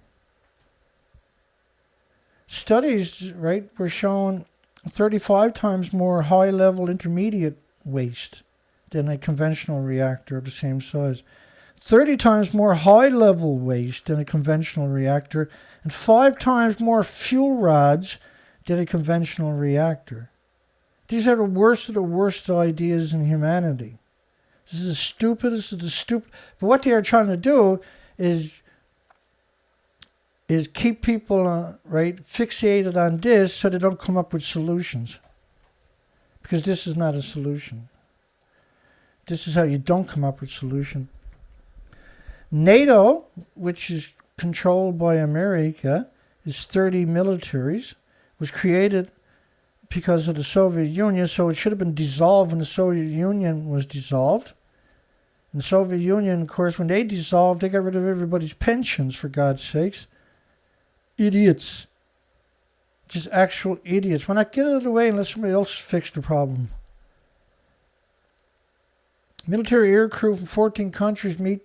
Studies, right, were showing 35 times more high-level intermediate waste than a conventional reactor of the same size. 30 times more high-level waste than a conventional reactor, and 5 times more fuel rods than a conventional reactor. These are the worst of the worst ideas in humanity. This is the stupidest of the stupid. But what they are trying to do is keep people fixated on this so they don't come up with solutions. Because this is not a solution. This is how you don't come up with solution. NATO, which is controlled by America, is 30 militaries, was created because of the Soviet Union, so it should have been dissolved when the Soviet Union was dissolved. And the Soviet Union, of course, when they dissolved, they got rid of everybody's pensions, for God's sakes. Idiots. Just actual idiots. Why not get out of the way and let somebody else fix the problem? Military aircrew from 14 countries meet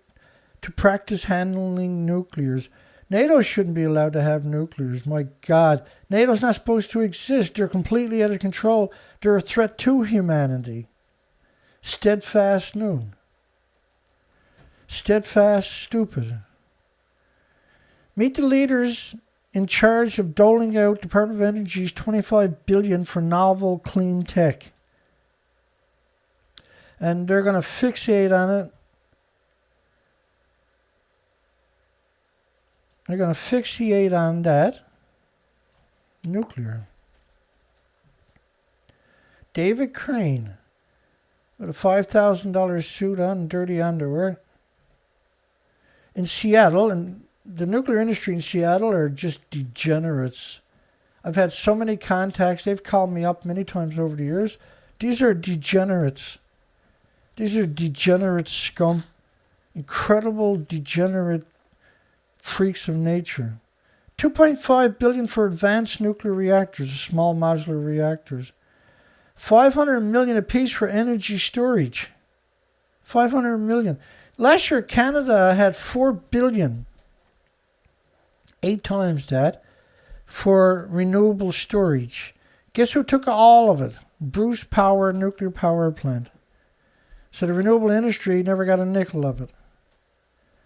to practice handling nuclears. NATO shouldn't be allowed to have nuclears. My God. NATO's not supposed to exist. They're completely out of control. They're a threat to humanity. Steadfast noon. Steadfast stupid. Meet the leaders in charge of doling out Department of Energy's $25 billion for novel clean tech. And they're going to fixate on it. They're going to fixate on that. Nuclear. David Crane, with a $5,000 suit on and dirty underwear, in Seattle, and the nuclear industry in Seattle are just degenerates. I've had so many contacts. They've called me up many times over the years. These are degenerates. These are degenerate scum. Incredible degenerate freaks of nature. $2.5 billion for advanced nuclear reactors, small modular reactors. $500 million apiece for energy storage. $500 million. Last year, Canada had $4 billion, 8 times that, for renewable storage. Guess who took all of it? Bruce Power nuclear power plant. So the renewable industry never got a nickel of it.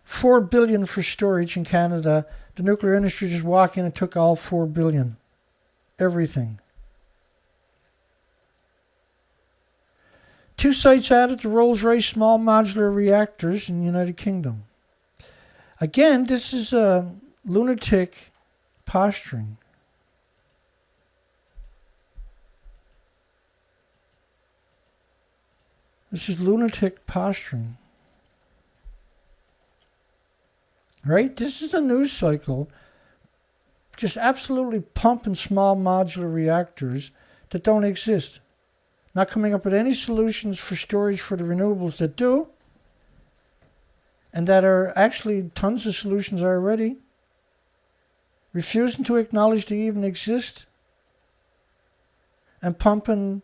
$4 billion for storage in Canada. The nuclear industry just walked in and took all $4 billion. Everything. 2 sites added to Rolls-Royce small modular reactors in the United Kingdom. Again, this is lunatic posturing. This is lunatic posturing. Right? This is a news cycle just absolutely pumping small modular reactors that don't exist. Not coming up with any solutions for storage for the renewables that do. And that are actually tons of solutions already. Refusing to acknowledge they even exist. And pumping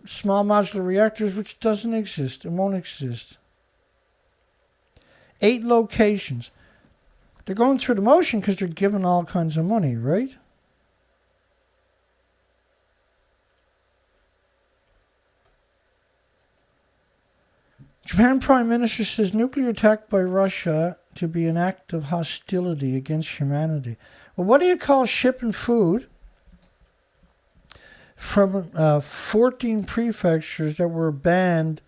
small modular reactors which doesn't exist and won't exist. 8 locations. They're going through the motion because they're given all kinds of money, right? Japan Prime Minister says nuclear attack by Russia to be an act of hostility against humanity. Well, what do you call shipping food from 14 prefectures that were banned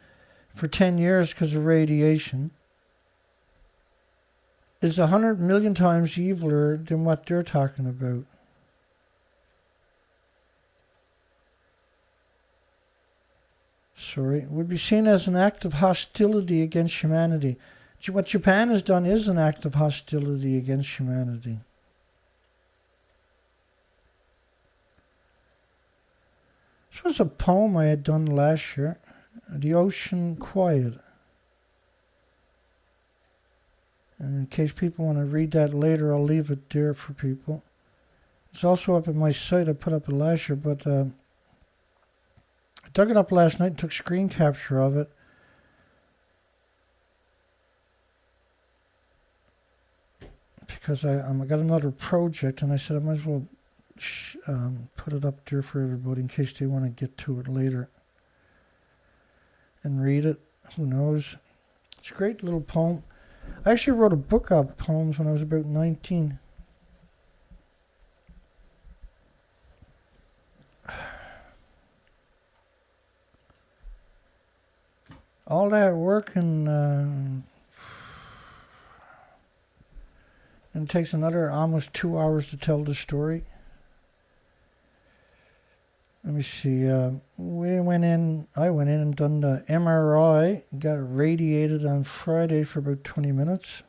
for 10 years because of radiation is 100 million times eviler than what they're talking about? Would be seen as an act of hostility against humanity. What Japan has done is an act of hostility against humanity. This was a poem I had done last year. The Ocean Quiet. And in case people want to read that later, I'll leave it there for people. It's also up at my site. I put up it last year, but I dug it up last night and took screen capture of it. Because I got another project, and I said I might as well put it up there for everybody in case they want to get to it later and read it. Who knows? It's a great little poem. I actually wrote a book of poems when I was about 19. All that work and it takes another almost 2 hours to tell the story. Let me see. I went in and done the MRI. Got radiated on Friday for about 20 minutes.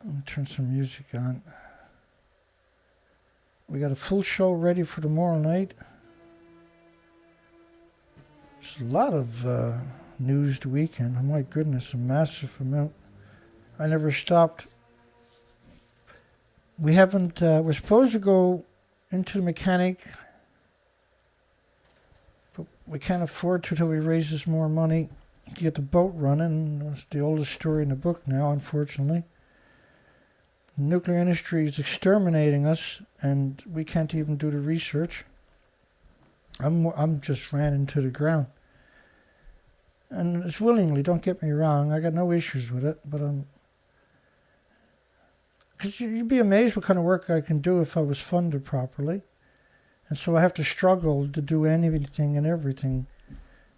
Let me turn some music on. We got a full show ready for tomorrow night. There's a lot of news the weekend. Oh my goodness, a massive amount. I never stopped. We haven't, we're supposed to go into the mechanic, but we can't afford to until we raise us more money to get the boat running. That's the oldest story in the book now, unfortunately. The nuclear industry is exterminating us, and we can't even do the research. I'm just ran into the ground. And it's willingly, don't get me wrong, I got no issues with it, but because you'd be amazed what kind of work I can do if I was funded properly. And so I have to struggle to do anything and everything.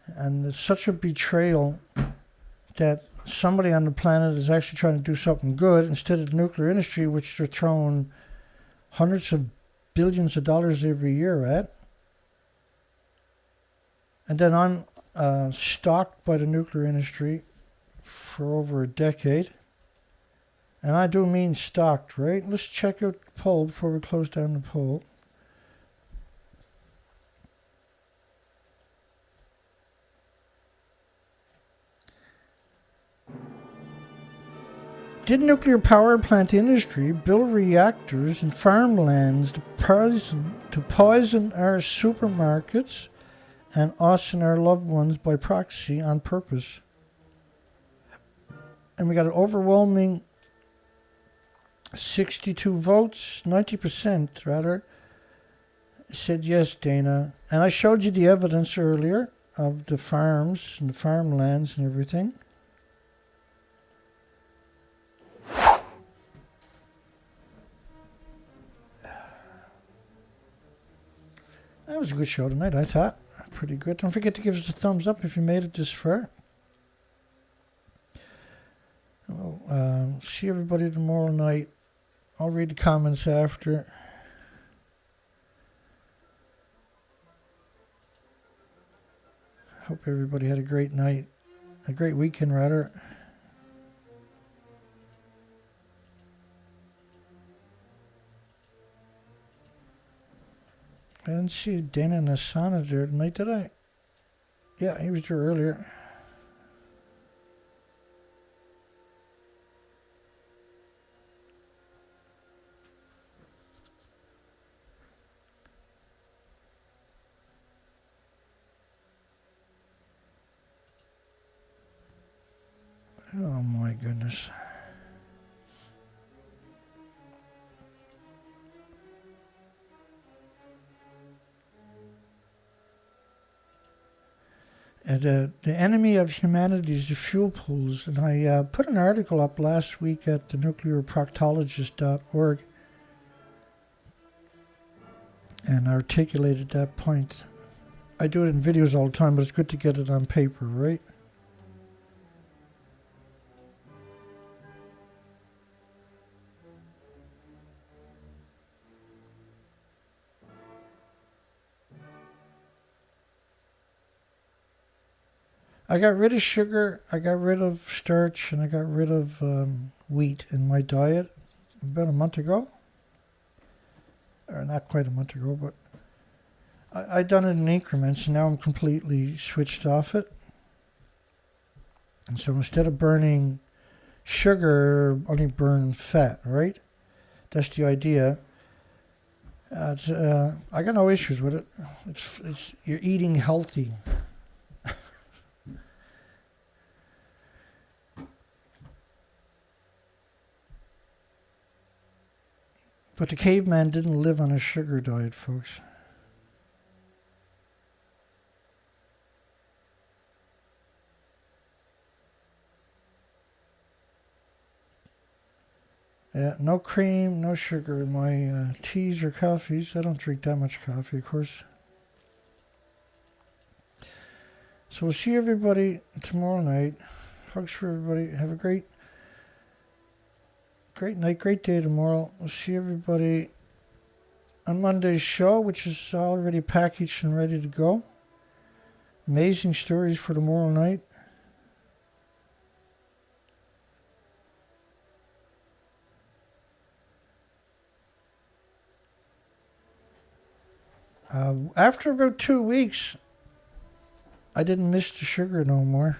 And it's such a betrayal that somebody on the planet is actually trying to do something good instead of the nuclear industry, which they're throwing hundreds of billions of dollars every year at. And then I'm stalked by the nuclear industry for over a decade. And I do mean stalked, right? Let's check out the poll before we close down the poll. Did nuclear power plant industry build reactors in farmlands to poison our supermarkets and us and our loved ones by proxy on purpose? And we got an overwhelming 62 votes, 90% rather, said yes, Dana. And I showed you the evidence earlier of the farms and the farmlands and everything. That was a good show tonight, I thought. Pretty good. Don't forget to give us a thumbs up if you made it this far. See everybody tomorrow night. I'll read the comments after. Hope everybody had a great night. A great weekend, rather. I didn't see Dana and Asana there tonight, did I? Yeah, he was there earlier. Oh my goodness. The enemy of humanity is the fuel pools. And I put an article up last week at the nuclearproctologist.org and articulated that point. I do it in videos all the time, but it's good to get it on paper, right? I got rid of sugar, I got rid of starch, and I got rid of wheat in my diet about a month ago. Or not quite a month ago, but I done it in increments, and now I'm completely switched off it. And so instead of burning sugar, only burn fat, right? That's the idea. I got no issues with it. It's you're eating healthy. But the caveman didn't live on a sugar diet, folks. Yeah, no cream, no sugar in my teas or coffees. I don't drink that much coffee, of course. So we'll see everybody tomorrow night. Hugs for everybody. Have a great night, great day tomorrow. We'll see everybody on Monday's show, which is already packaged and ready to go. Amazing stories for tomorrow night. After about 2 weeks, I didn't miss the sugar no more.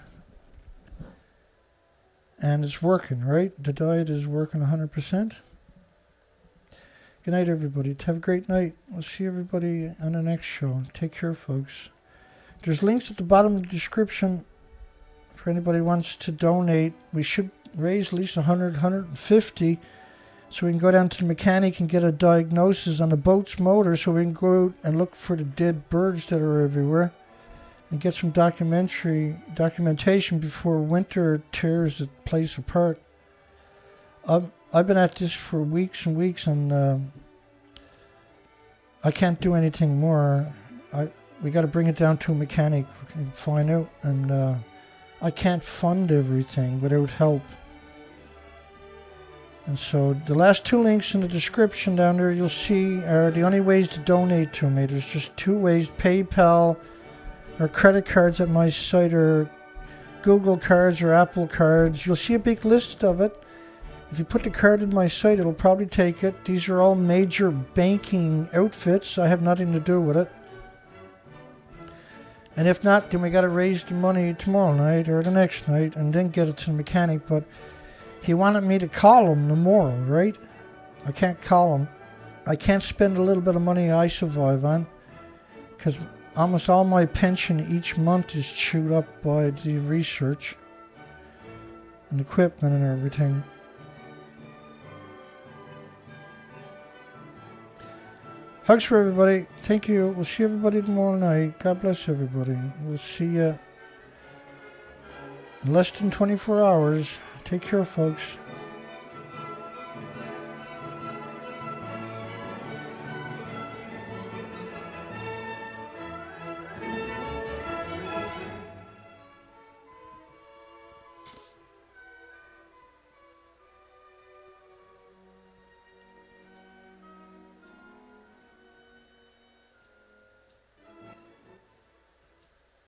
And it's working, right? The diet is working 100%. Good night, everybody. Have a great night. We'll see everybody on the next show. Take care, folks. There's links at the bottom of the description for anybody who wants to donate. We should raise at least 100, 150 so we can go down to the mechanic and get a diagnosis on the boat's motor so we can go out and look for the dead birds that are everywhere and get some documentation before winter tears the place apart. I've been at this for weeks and weeks, and I can't do anything more. We got to bring it down to a mechanic and find out, and I can't fund everything without help. And so the last 2 links in the description down there you'll see are the only ways to donate to me. There's just 2 ways: PayPal or credit cards at my site, or Google cards or Apple cards. You'll see a big list of it. If you put the card in my site, it'll probably take it. These are all major banking outfits. I have nothing to do with it. And if not, then we got to raise the money tomorrow night or the next night and then get it to the mechanic. But he wanted me to call him tomorrow, right? I can't call him. I can't spend a little bit of money I survive on, because almost all my pension each month is chewed up by the research and equipment and everything. Hugs for everybody. Thank you. We'll see everybody tomorrow night. God bless everybody. We'll see you in less than 24 hours. Take care, folks.